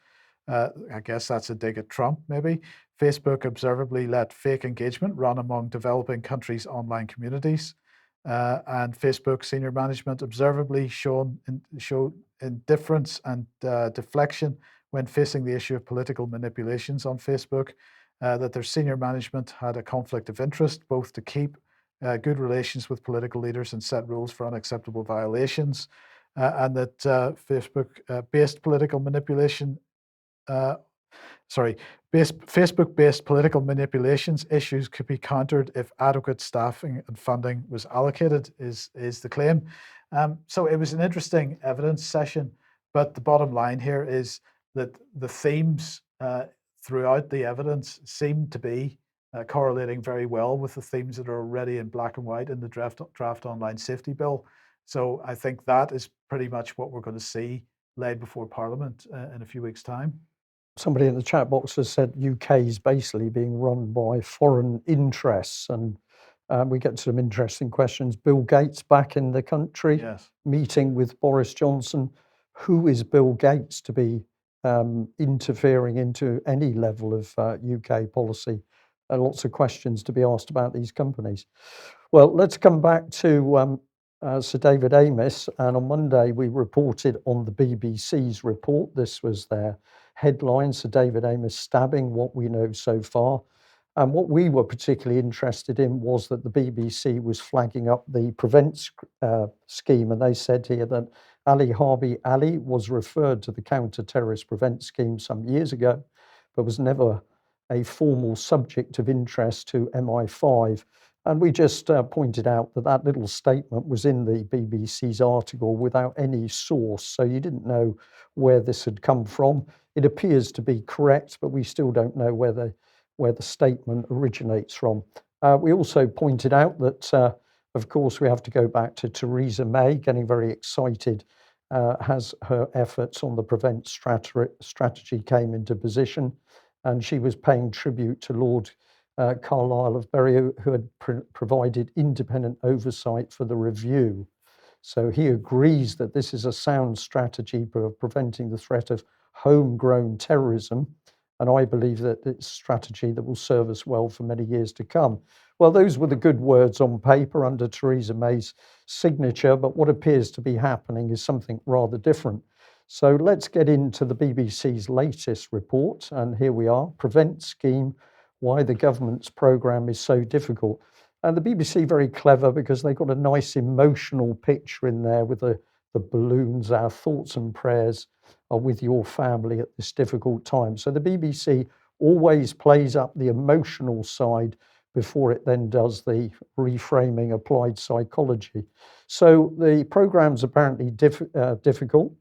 I guess that's a dig at Trump, maybe. Facebook observably let fake engagement run among developing countries' online communities. And Facebook senior management observably showed indifference and deflection when facing the issue of political manipulations on Facebook, that their senior management had a conflict of interest, both to keep good relations with political leaders and set rules for unacceptable violations, and that Facebook-based political manipulation Facebook-based political manipulations issues could be countered if adequate staffing and funding was allocated, is the claim. So it was an interesting evidence session, but the bottom line here is that the themes throughout the evidence seem to be correlating very well with the themes that are already in black and white in the draft Online Safety Bill. So I think that is pretty much what we're going to see laid before Parliament in a few weeks' time. Somebody in the chat box has said UK is basically being run by foreign interests, and we get some interesting questions. Bill Gates back in the country, Yes. meeting with Boris Johnson. Who is Bill Gates to be interfering into any level of UK policy? Lots of questions to be asked about these companies. Well, let's come back to Sir David Amess. And on Monday, we reported on the BBC's report. This was their headline, Sir David Amess stabbing what we know so far. And what we were particularly interested in was that the BBC was flagging up the Prevent scheme. And they said here that Ali Harbi Ali was referred to the counter-terrorist Prevent scheme some years ago, but was never a formal subject of interest to MI5. And we just pointed out that that little statement was in the BBC's article without any source, so you didn't know where this had come from. It appears to be correct, but we still don't know where the statement originates from. We also pointed out that, of course, we have to go back to Theresa May, getting very excited as her efforts on the Prevent strategy came into position, and she was paying tribute to Lord Carlisle of Bury, who had provided independent oversight for the review. So he agrees that this is a sound strategy for preventing the threat of homegrown terrorism. And I believe that it's a strategy that will serve us well for many years to come. Well, those were the good words on paper under Theresa May's signature, but what appears to be happening is something rather different. So let's get into the BBC's latest report. And here we are, Prevent scheme, why the government's programme is so difficult. And the BBC very clever because they got a nice emotional picture in there with the balloons. Our thoughts and prayers are with your family at this difficult time. So the BBC always plays up the emotional side before it then does the reframing applied psychology. So the programme's apparently difficult.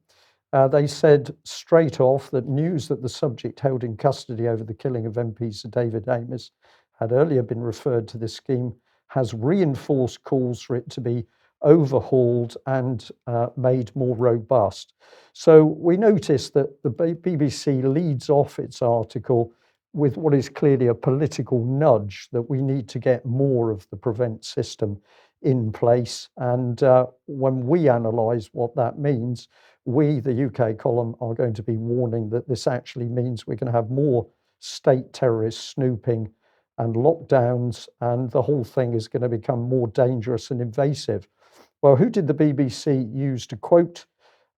They said straight off that news that the subject held in custody over the killing of MP Sir David Amess had earlier been referred to this scheme has reinforced calls for it to be overhauled and made more robust. So we notice that the BBC leads off its article with what is clearly a political nudge that we need to get more of the Prevent system in place. And when we analyse what that means, we, the UK column, are going to be warning that this actually means we're going to have more state terrorist snooping and lockdowns, and the whole thing is going to become more dangerous and invasive. Well, who did the BBC use to quote?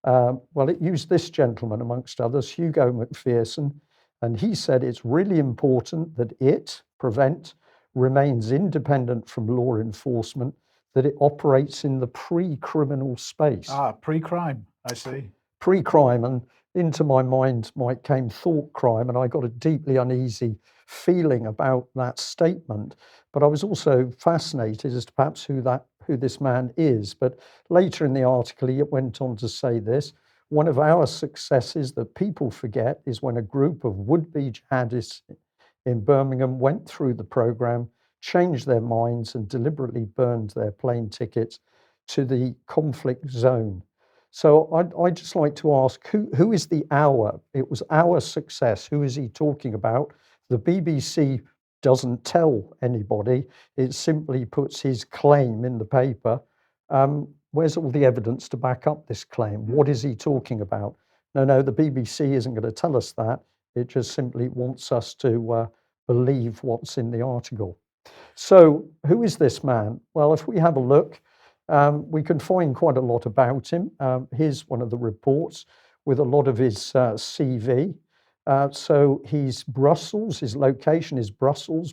Well, it used this gentleman, amongst others, Hugo McPherson, and he said it's really important that it, Prevent, remains independent from law enforcement, that it operates in the pre-criminal space. Pre-crime, I see. Pre-crime, and into my mind, Mike, came thought crime, and I got a deeply uneasy feeling about that statement. But I was also fascinated as to perhaps who this man is. But later in the article, he went on to say this: one of our successes that people forget is when a group of would-be jihadists in Birmingham went through the program, changed their minds, and deliberately burned their plane tickets to the conflict zone. So I'd just like to ask, who is the our? It was our success. Who is he talking about? The BBC doesn't tell anybody. It simply puts his claim in the paper. Where's all the evidence to back up this claim? What is he talking about? No, the BBC isn't going to tell us that. It just simply wants us to believe what's in the article. So who is this man? Well, if we have a look, we can find quite a lot about him. Here's one of the reports with a lot of his CV. So he's Brussels, his location is Brussels,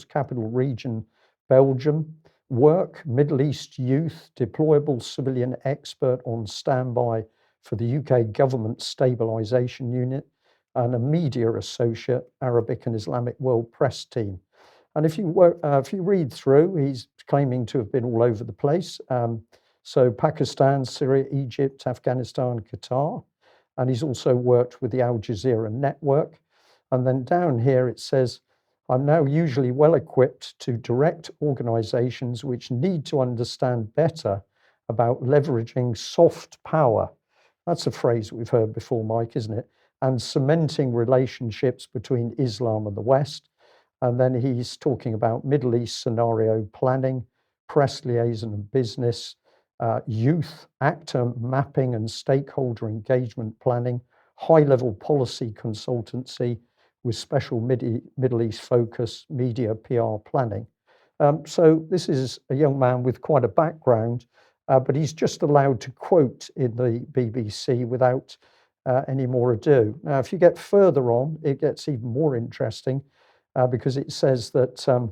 Capital Region, Belgium. Work, Middle East youth, deployable civilian expert on standby for the UK Government Stabilisation Unit, and a media associate, Arabic and Islamic World Press Team. And if you read through, he's claiming to have been all over the place. So Pakistan, Syria, Egypt, Afghanistan, Qatar. And he's also worked with the Al Jazeera network. And then down here it says, I'm now usually well equipped to direct organizations which need to understand better about leveraging soft power. That's a phrase we've heard before, Mike, isn't it? And cementing relationships between Islam and the West. And then he's talking about Middle East scenario planning, press liaison and business, youth, actor mapping and stakeholder engagement planning, high-level policy consultancy with special Middle East focus, media, PR planning. So this is a young man with quite a background, but he's just allowed to quote in the BBC without any more ado. Now, if you get further on, it gets even more interesting because it says that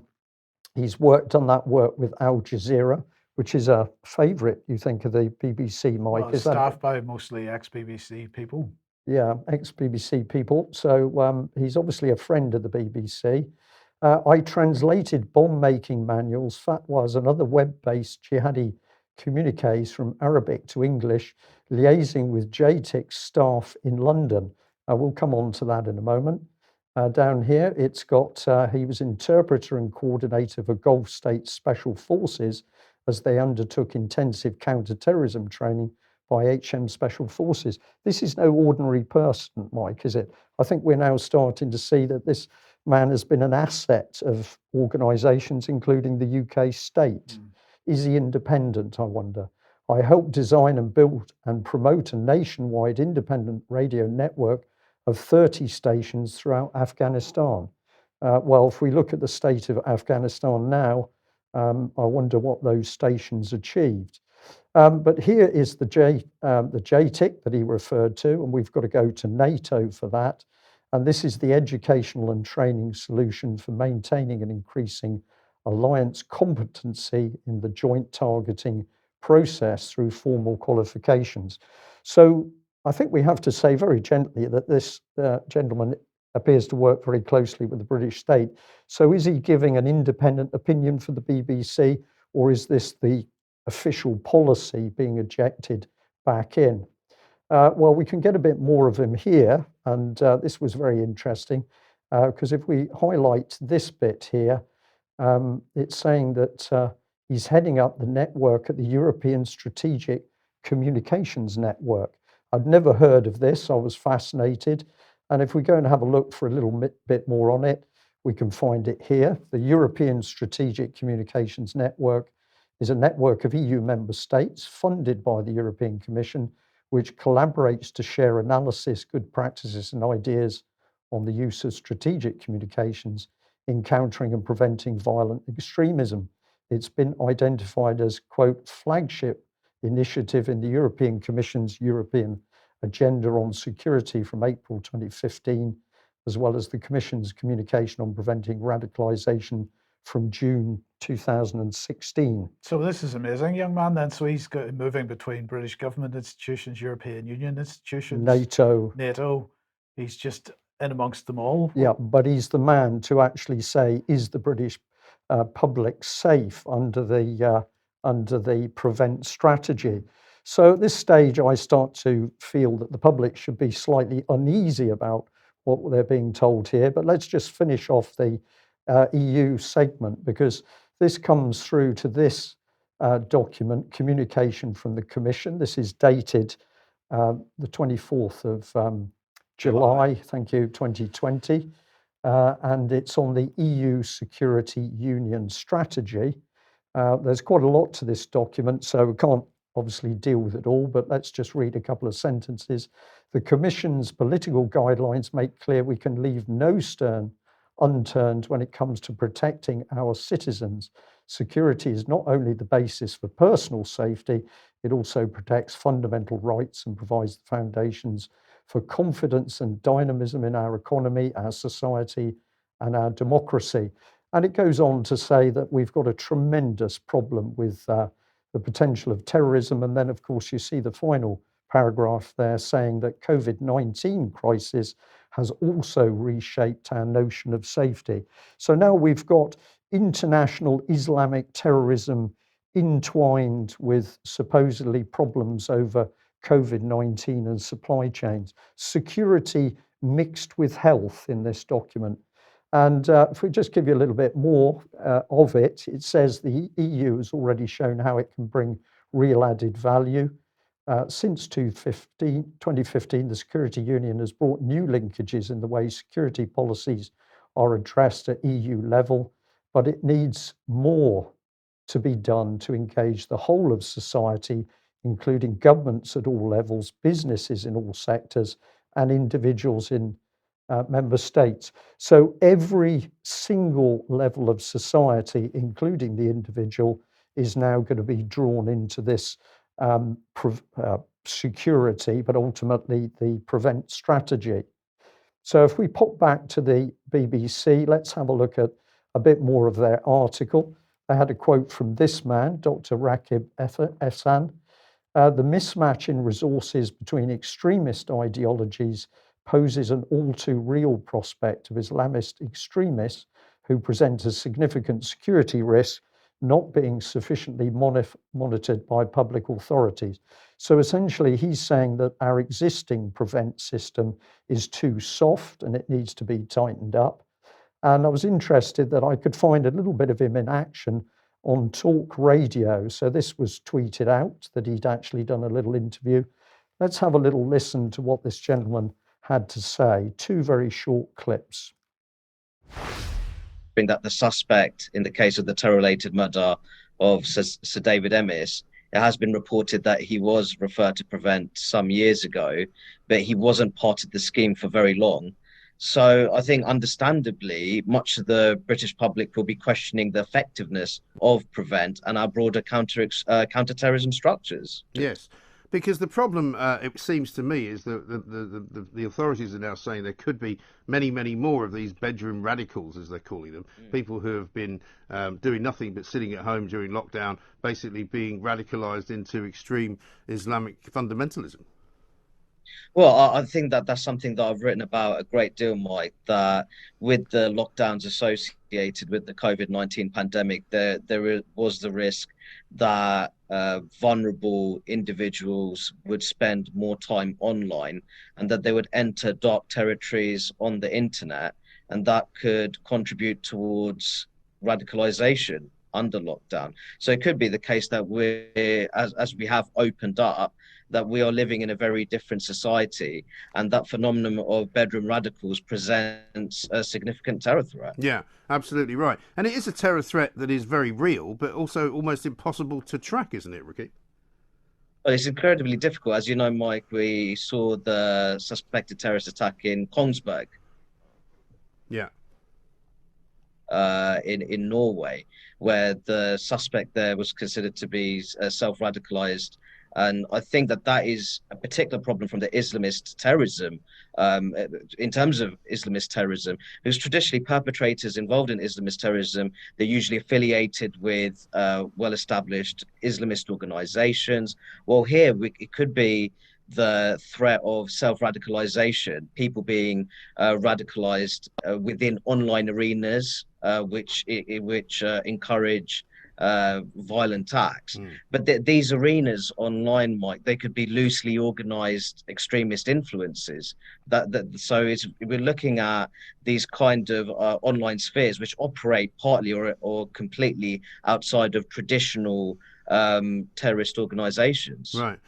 he's done that work with Al Jazeera, which is a favourite, you think, of the BBC, Mike. Well, it's staffed by mostly ex-BBC people. Yeah, ex-BBC people. So he's obviously a friend of the BBC. I translated bomb-making manuals, fatwas, and other web-based jihadi communiques from Arabic to English, liaising with JTIC staff in London. We'll come on to that in a moment. Down here, it's got, he was interpreter and coordinator for Gulf States Special Forces as they undertook intensive counter-terrorism training by HM Special Forces. This is no ordinary person, Mike, is it? I think we're now starting to see that this man has been an asset of organisations, including the UK state. Is he independent, I wonder? I helped design and build and promote a nationwide independent radio network of 30 stations throughout Afghanistan. Well, if we look at the state of Afghanistan now, I wonder what those stations achieved. But here is the JTIC that he referred to, and we've got to go to NATO for that. And this is the educational and training solution for maintaining and increasing alliance competency in the joint targeting process through formal qualifications. So I think we have to say very gently that this gentleman appears to work very closely with the British state. So is he giving an independent opinion for the BBC, or is this the official policy being ejected back in? Well, we can get a bit more of him here, and this was very interesting, because if we highlight this bit here, it's saying that he's heading up the network at the European Strategic Communications Network. I'd never heard of this. I was fascinated. And if we go and have a look for a little bit more on it, we can find it here. The European Strategic Communications Network is a network of EU member states funded by the European Commission, which collaborates to share analysis, good practices, and ideas on the use of strategic communications in countering and preventing violent extremism. It's been identified as, quote, flagship initiative in the European Commission's European Agenda on Security from April 2015, as well as the Commission's communication on preventing radicalisation from June 2016. So this is amazing, young man. Then, so he's moving between British government institutions, European Union institutions, NATO. He's just in amongst them all. Yeah, but he's the man to actually say, is the British public safe under the prevent strategy? So at this stage, I start to feel that the public should be slightly uneasy about what they're being told here. But let's just finish off the EU segment, because this comes through to this document, communication from the Commission. This is dated the 24th of July, thank you, 2020. And it's on the EU Security Union strategy. There's quite a lot to this document, so we can't obviously deal with it all, but let's just read a couple of sentences. The Commission's political guidelines make clear we can leave no stone unturned when it comes to protecting our citizens. Security is not only the basis for personal safety, it also protects fundamental rights and provides the foundations for confidence and dynamism in our economy, our society, and our democracy. And it goes on to say that we've got a tremendous problem with the potential of terrorism. And then, of course, you see the final paragraph there saying that COVID-19 crisis has also reshaped our notion of safety. So now we've got international Islamic terrorism entwined with supposedly problems over COVID-19 and supply chains. Security mixed with health in this document. And if we just give you a little bit more of it, it says the EU has already shown how it can bring real added value. Since 2015, the Security Union has brought new linkages in the way security policies are addressed at EU level, but it needs more to be done to engage the whole of society, including governments at all levels, businesses in all sectors, and individuals in member states. So every single level of society, including the individual, is now going to be drawn into this security, but ultimately the prevent strategy. So if we pop back to the BBC, let's have a look at a bit more of their article. I had a quote from this man, Dr. Rakib Ehsan. The mismatch in resources between extremist ideologies poses an all too real prospect of Islamist extremists who present a significant security risk not being sufficiently monitored by public authorities. So essentially, he's saying that our existing prevent system is too soft and it needs to be tightened up. And I was interested that I could find a little bit of him in action on Talk Radio. So this was tweeted out that he'd actually done a little interview. Let's have a little listen to what this gentleman had to say. Two very short clips. That the suspect in the case of the terror-related murder of Sir David Emmis, it has been reported that he was referred to prevent some years ago, but he wasn't part of the scheme for very long. So I think understandably, much of the British public will be questioning the effectiveness of prevent and our broader counter-terrorism structures. Yes. Because the problem, it seems to me, is that the authorities are now saying there could be many, many more of these bedroom radicals, as they're calling them, people who have been doing nothing but sitting at home during lockdown, basically being radicalised into extreme Islamic fundamentalism. Well, I think that that's something that I've written about a great deal, Mike, that with the lockdowns associated with the COVID-19 pandemic, there was the risk that vulnerable individuals would spend more time online and that they would enter dark territories on the internet, and that could contribute towards radicalization under lockdown. So it could be the case that as we have opened up, that we are living in a very different society, and that phenomenon of bedroom radicals presents a significant terror threat. Yeah, absolutely right. And it is a terror threat that is very real, but also almost impossible to track, isn't it, Ricky? Well, it's incredibly difficult. As you know, Mike, we saw the suspected terrorist attack in Kongsberg. Yeah. In Norway, where the suspect there was considered to be self-radicalized And I think that that is a particular problem from the Islamist terrorism, um, in terms of Islamist terrorism, who's traditionally perpetrators involved in Islamist terrorism. They're usually affiliated with well-established Islamist organizations. Well, here it could be the threat of self-radicalization, people being radicalized within online arenas, which encourage violent acts. But these arenas online, Mike, they could be loosely organized extremist influences. We're looking at these kind of online spheres which operate partly or completely outside of traditional terrorist organizations. Right.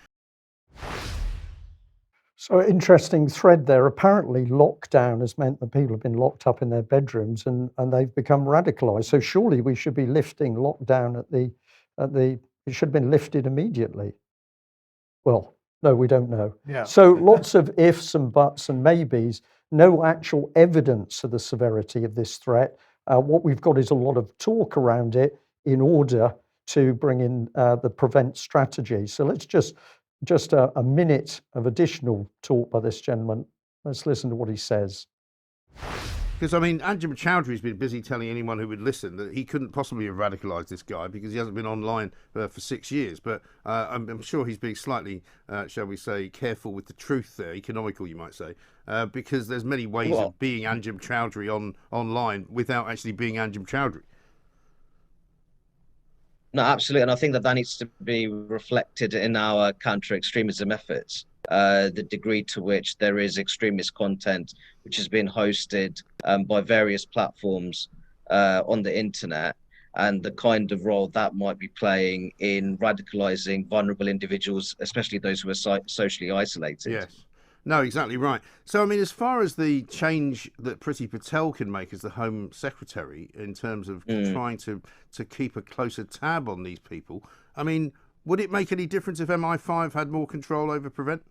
So interesting thread there. Apparently lockdown has meant that people have been locked up in their bedrooms and they've become radicalized. So surely we should be lifting lockdown it should have been lifted immediately. Well, no, we don't know. Yeah. So lots of ifs and buts and maybes, no actual evidence of the severity of this threat. What we've got is a lot of talk around it in order to bring in the prevent strategy. So let's just a minute of additional talk by this gentleman. Let's listen to what he says. Because, I mean, Anjem Choudhury's been busy telling anyone who would listen that he couldn't possibly have radicalised this guy because he hasn't been online for 6 years. But I'm sure he's being slightly, shall we say, careful with the truth there, economical, you might say, because there's many ways of being Anjem Choudhury online without actually being Anjem Choudhury. No, absolutely. And I think that that needs to be reflected in our counter-extremism efforts. The degree to which there is extremist content which has been hosted by various platforms on the internet, and the kind of role that might be playing in radicalizing vulnerable individuals, especially those who are socially isolated. Yes. No, exactly right. So, I mean, as far as the change that Priti Patel can make as the Home Secretary in terms of trying to keep a closer tab on these people, I mean, would it make any difference if MI5 had more control over Prevent?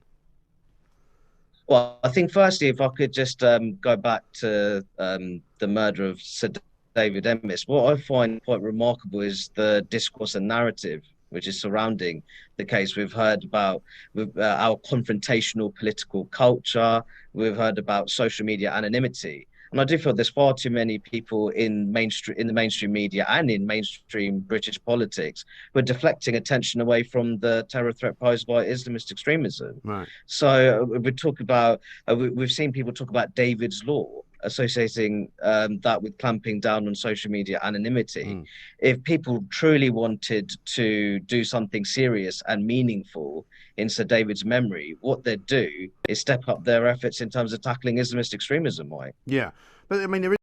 Well, I think firstly, if I could just go back to the murder of Sir David Emmis, what I find quite remarkable is the discourse and narrative which is surrounding the case. We've heard about our confrontational political culture. We've heard about social media anonymity. And I do feel there's far too many people in the mainstream media and in mainstream British politics who are deflecting attention away from the terror threat posed by Islamist extremism. Right. So we've seen people talk about David's Law, associating that with clamping down on social media anonymity. If people truly wanted to do something serious and meaningful in Sir David's memory, what they'd do is step up their efforts in terms of tackling Islamist extremism, Mike. Yeah, but I mean, there is...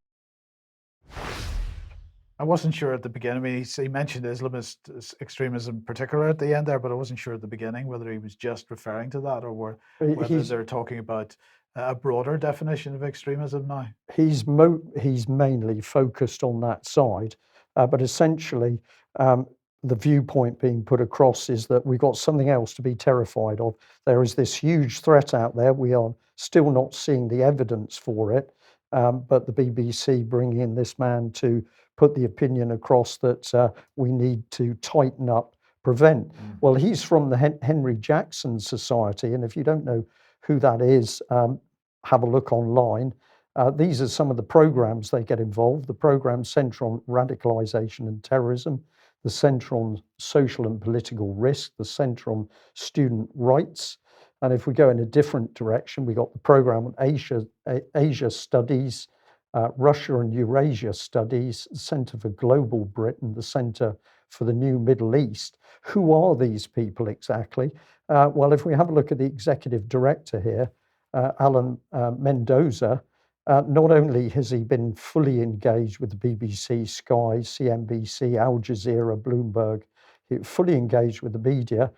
I wasn't sure at the beginning. I mean, he mentioned Islamist extremism in particular at the end there, but I wasn't sure at the beginning whether he was just referring to that or whether they're talking about a broader definition of extremism now. He's mainly focused on that side, but essentially the viewpoint being put across is that we've got something else to be terrified of. There is this huge threat out there. We are still not seeing the evidence for it, but the BBC bringing in this man to put the opinion across that we need to tighten up Prevent. Well, he's from the Henry Jackson Society, and if you don't know who that is, have a look online. These are some of the programs they get involved. The programs center on radicalization and terrorism, the center on social and political risk, the center on student rights. And if we go in a different direction, we got the program on Asia Studies, Russia and Eurasia Studies, the Center for Global Britain, the Center for the New Middle East. Who are these people exactly? Well, if we have a look at the executive director here, Alan Mendoza, not only has he been fully engaged with the BBC, Sky, CNBC, Al Jazeera, Bloomberg, fully engaged with the media,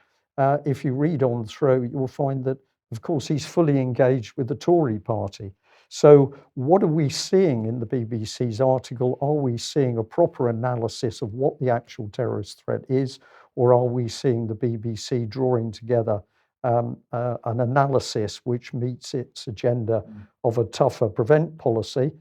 if you read on through, you will find that, of course, he's fully engaged with the Tory party. So what are we seeing in the BBC's article? Are we seeing a proper analysis of what the actual terrorist threat is, or are we seeing the BBC drawing together an analysis which meets its agenda of a tougher Prevent policy?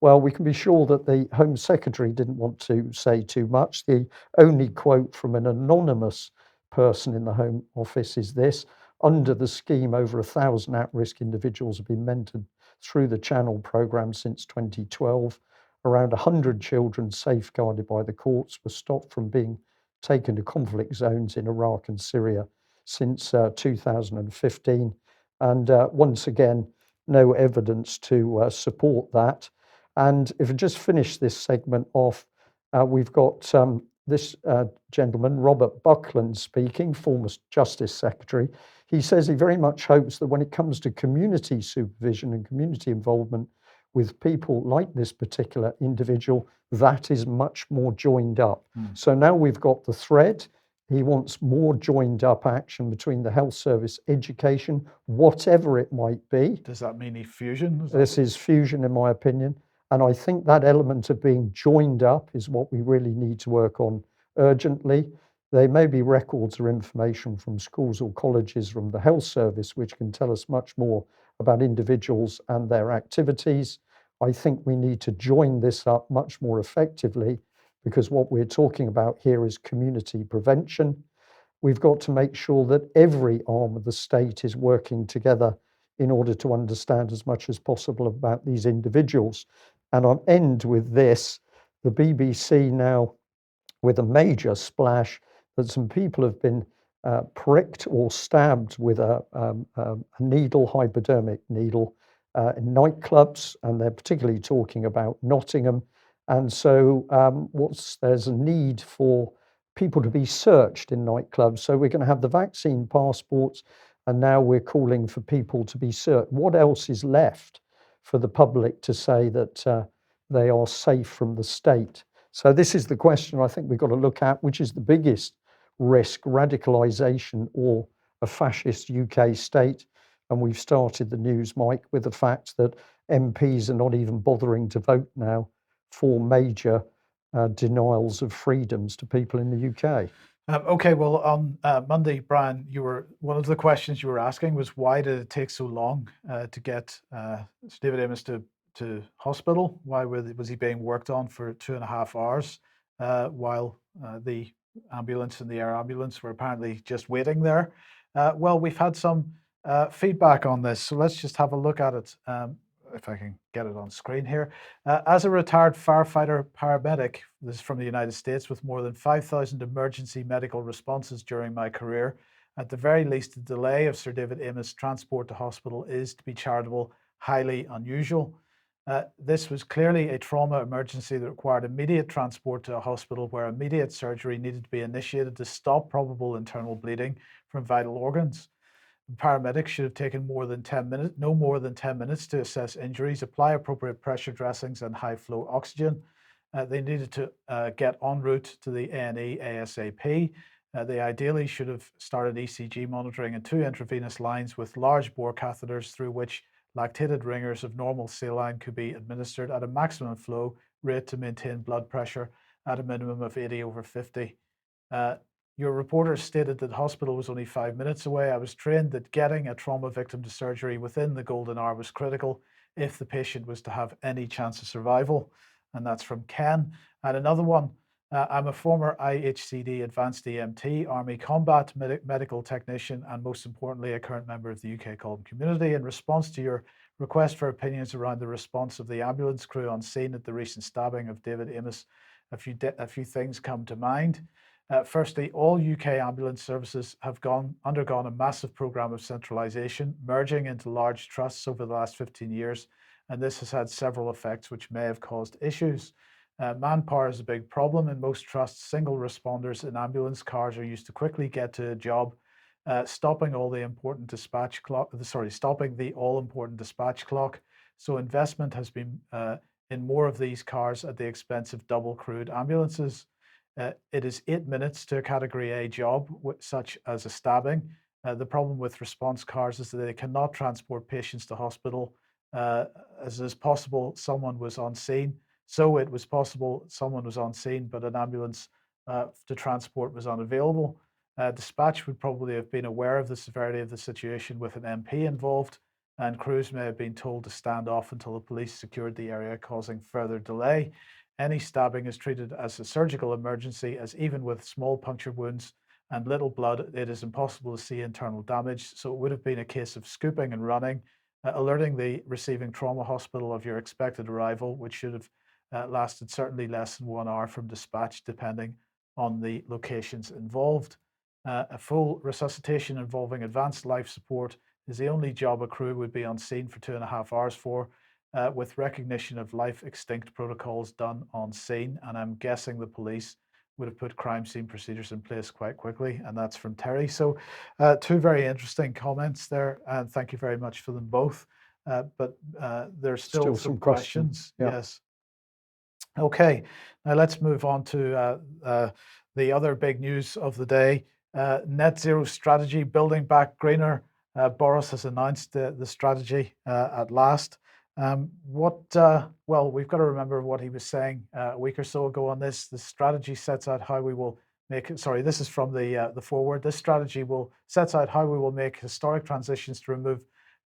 Well, we can be sure that the Home Secretary didn't want to say too much. The only quote from an anonymous person in the Home Office is this. Under the scheme, over 1,000 at-risk individuals have been mentored through the Channel programme since 2012. Around 100 children safeguarded by the courts were stopped from being taken to conflict zones in Iraq and Syria since 2015. And once again, no evidence to support that. And if I just finish this segment off, we've got this gentleman, Robert Buckland, speaking, former Justice Secretary. He says he very much hopes that when it comes to community supervision and community involvement with people like this particular individual, that is much more joined up. So now we've got the thread. He wants more joined up action between the health service, education, whatever it might be. Does that mean fusion? This is fusion, in my opinion. And I think that element of being joined up is what we really need to work on urgently. There may be records or information from schools or colleges from the health service which can tell us much more about individuals and their activities. I think we need to join this up much more effectively, because what we're talking about here is community prevention. We've got to make sure that every arm of the state is working together in order to understand as much as possible about these individuals. And I'll end with this. The BBC now, with a major splash, that some people have been pricked or stabbed with a needle, hypodermic needle, in nightclubs, and they're particularly talking about Nottingham. And so there's a need for people to be searched in nightclubs. So we're going to have the vaccine passports, and now we're calling for people to be searched. What else is left for the public to say that they are safe from the state? So this is the question I think we've got to look at, which is the biggest risk, radicalisation or a fascist UK state? And we've started the news, Mike, with the fact that MPs are not even bothering to vote now for major denials of freedoms to people in the UK. Okay, well, on Monday, Brian, one of the questions you were asking was, why did it take so long to get David Amess to hospital? Why was he being worked on for 2.5 hours while the ambulance and the air ambulance were apparently just waiting there? Well, we've had some feedback on this, so let's just have a look at it. If I can get it on screen here. As a retired firefighter paramedic, this is from the United States, with more than 5,000 emergency medical responses during my career, at the very least, the delay of Sir David Amess' transport to hospital is, to be charitable, highly unusual. This was clearly a trauma emergency that required immediate transport to a hospital where immediate surgery needed to be initiated to stop probable internal bleeding from vital organs. Paramedics should have taken no more than 10 minutes to assess injuries, apply appropriate pressure dressings and high flow oxygen. They needed to get en route to the A&E ASAP. They ideally should have started ECG monitoring and 2 intravenous lines with large bore catheters through which lactated ringers of normal saline could be administered at a maximum flow rate to maintain blood pressure at a minimum of 80/50. Your reporter stated that the hospital was only 5 minutes away. I was trained that getting a trauma victim to surgery within the golden hour was critical if the patient was to have any chance of survival. And that's from Ken. And another one, I'm a former IHCD advanced EMT, Army combat medical technician, and most importantly, a current member of the UK Column community. In response to your request for opinions around the response of the ambulance crew on scene at the recent stabbing of David Amess, a few things come to mind. Firstly, all UK ambulance services have undergone a massive programme of centralisation, merging into large trusts over the last 15 years, and this has had several effects which may have caused issues. Manpower is a big problem in most trusts. Single responders in ambulance cars are used to quickly get to a job, stopping the all-important dispatch clock. So investment has been in more of these cars at the expense of double-crewed ambulances. It is 8 minutes to a Category A job, such as a stabbing. The problem with response cars is that they cannot transport patients to hospital. As is possible, someone was on scene. So it was possible someone was on scene, but an ambulance to transport was unavailable. Dispatch would probably have been aware of the severity of the situation with an MP involved, and crews may have been told to stand off until the police secured the area, causing further delay. Any stabbing is treated as a surgical emergency, as even with small puncture wounds, and little blood, it is impossible to see internal damage. So it would have been a case of scooping and running, alerting the receiving trauma hospital of your expected arrival, which should have lasted certainly less than 1 hour from dispatch, depending on the locations involved. A full resuscitation involving advanced life support is the only job a crew would be on scene for 2.5 hours for, with recognition of life extinct protocols done on scene. And I'm guessing the police would have put crime scene procedures in place quite quickly. And that's from Terry. So 2 very interesting comments there. And thank you very much for them both. But there's still some questions. Yeah. Yes. Okay, now let's move on to the other big news of the day. Net zero strategy, building back greener. Boris has announced the strategy at last. Well, we've got to remember what he was saying a week or so ago on this. The strategy sets out how we will make it. Sorry, this is from the foreword. This strategy sets out how we will make historic transitions to remove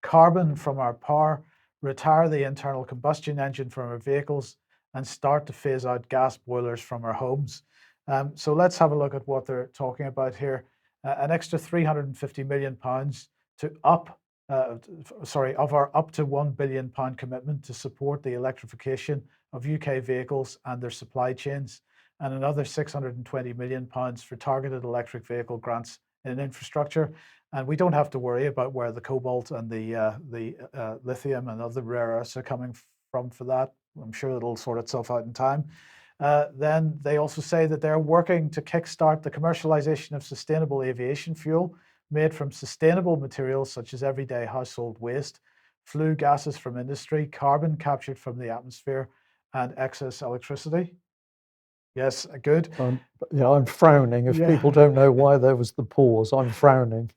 carbon from our power, retire the internal combustion engine from our vehicles, and start to phase out gas boilers from our homes. So let's have a look at what they're talking about here. An extra £350 million to of our up to £1 billion commitment to support the electrification of UK vehicles and their supply chains, and another £620 million for targeted electric vehicle grants in infrastructure. And we don't have to worry about where the cobalt and the lithium and other rare earths are coming from for that. I'm sure it'll sort itself out in time. Then they also say that they're working to kickstart the commercialization of sustainable aviation fuel made from sustainable materials such as everyday household waste, flue gases from industry, carbon captured from the atmosphere, and excess electricity. Yes, good. I'm frowning. If people don't know why there was the pause, I'm frowning.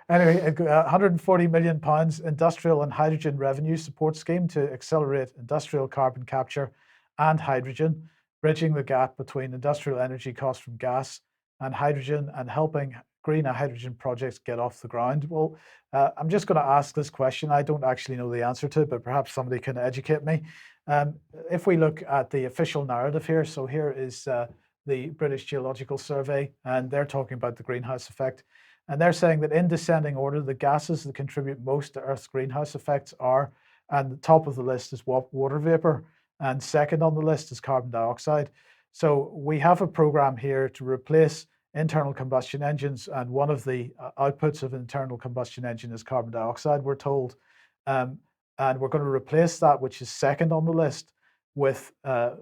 Anyway, £140 million industrial and hydrogen revenue support scheme to accelerate industrial carbon capture and hydrogen, bridging the gap between industrial energy costs from gas and hydrogen and helping green hydrogen projects get off the ground. Well, I'm just going to ask this question. I don't actually know the answer to it, but perhaps somebody can educate me. If we look at the official narrative here, so here is the British Geological Survey, and they're talking about the greenhouse effect. And they're saying that in descending order, the gases that contribute most to Earth's greenhouse effects are, and the top of the list is water vapor, and second on the list is carbon dioxide. So we have a program here to replace internal combustion engines, and one of the outputs of an internal combustion engine is carbon dioxide, we're told. And we're going to replace that, which is second on the list, with a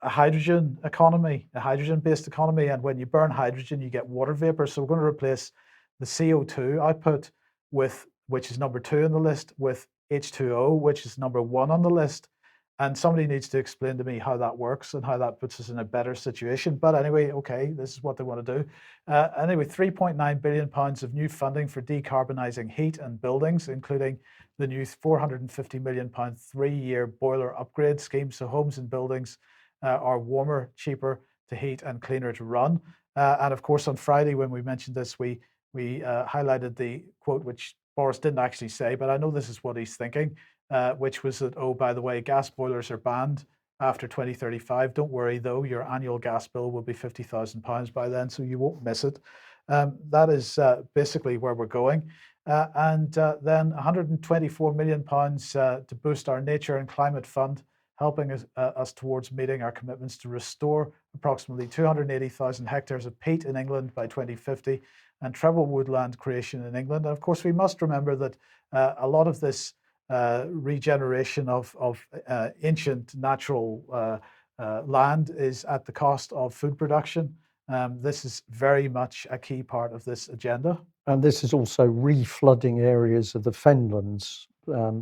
hydrogen economy, a hydrogen-based economy. And when you burn hydrogen, you get water vapor. So we're going to replace the CO2 output with, which is number 2 on the list, with H2O, which is number 1 on the list. And somebody needs to explain to me how that works and how that puts us in a better situation. But anyway, okay, this is what they want to do. Anyway, £3.9 billion of new funding for decarbonising heat and buildings, including the new £450 million 3-year boiler upgrade scheme. So homes and buildings are warmer, cheaper to heat and cleaner to run. And of course, on Friday, when we mentioned this, we highlighted the quote, which Boris didn't actually say, but I know this is what he's thinking. Which was that, oh, by the way, gas boilers are banned after 2035. Don't worry, though, your annual gas bill will be £50,000 by then, so you won't miss it. That is basically where we're going. And then £124 million to boost our nature and climate fund, helping us towards meeting our commitments to restore approximately 280,000 hectares of peat in England by 2050 and treble woodland creation in England. And of course, we must remember that a lot of this regeneration of ancient natural land is at the cost of food production. This is very much a key part of this agenda. And this is also reflooding areas of the fenlands.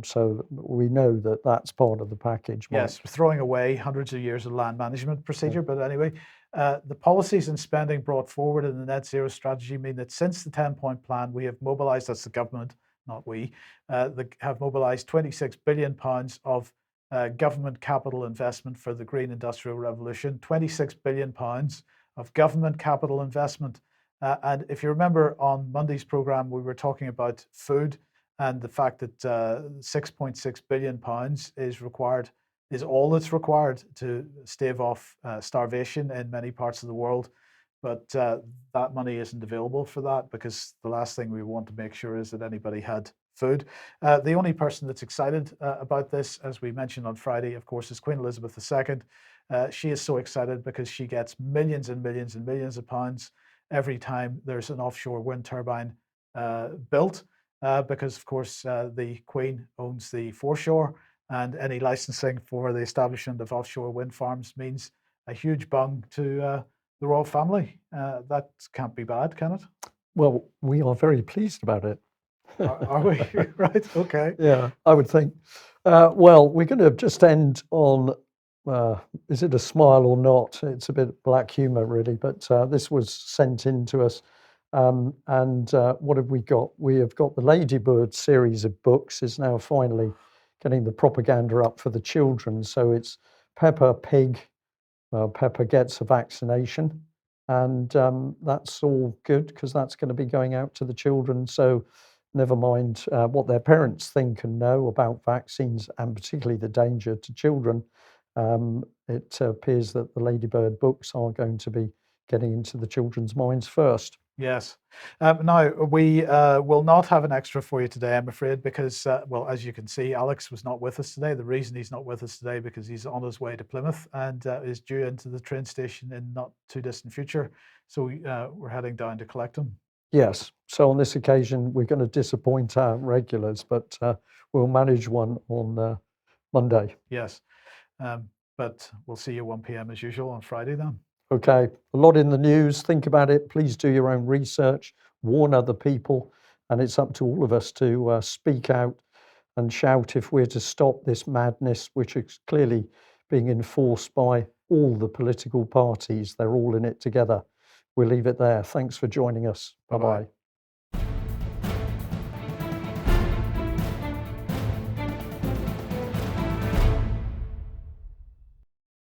So we know that that's part of the package. Mike. Yes, we're throwing away hundreds of years of land management procedure. But anyway, the policies and spending brought forward in the net zero strategy mean that since the 10-point plan, we have mobilised, that's the government, not we, have mobilised £26 billion of government capital investment for the green industrial revolution, £26 billion of government capital investment. And if you remember on Monday's programme, we were talking about food and the fact that £6.6 billion is all that's required to stave off starvation in many parts of the world. but that money isn't available for that, because the last thing we want to make sure is that anybody had food. The only person that's excited about this, as we mentioned on Friday, of course, is Queen Elizabeth II. She is so excited because she gets millions and millions and millions of pounds every time there's an offshore wind turbine built, because of course the Queen owns the foreshore, and any licensing for the establishment of offshore wind farms means a huge bung to the royal family. That can't be bad, can it? Well, we are very pleased about it. Are we? Right, okay. Yeah, I would think. Well, we're going to just end on, is it a smile or not? It's a bit black humour, really, but this was sent in to us. And what have we got? We have got the Ladybird series of books is now finally getting the propaganda up for the children. So it's Peppa Pig, Peppa gets a vaccination. And that's all good because that's going to be going out to the children. So never mind what their parents think and know about vaccines, and particularly the danger to children. It appears that the Ladybird books are going to be getting into the children's minds first. Yes. Now, we will not have an extra for you today, I'm afraid, because, well, as you can see, Alex was not with us today. The reason he's not with us today because he's on his way to Plymouth and is due into the train station in not too distant future. So we're heading down to collect him. Yes. So on this occasion, we're going to disappoint our regulars, but we'll manage one on Monday. Yes. But we'll see you at 1 p.m. as usual on Friday then. Okay, a lot in the news. Think about it. Please do your own research, warn other people, and it's up to all of us to speak out and shout if we're to stop this madness, which is clearly being enforced by all the political parties. They're all in it together. We'll leave it there. Thanks for joining us. Bye-bye.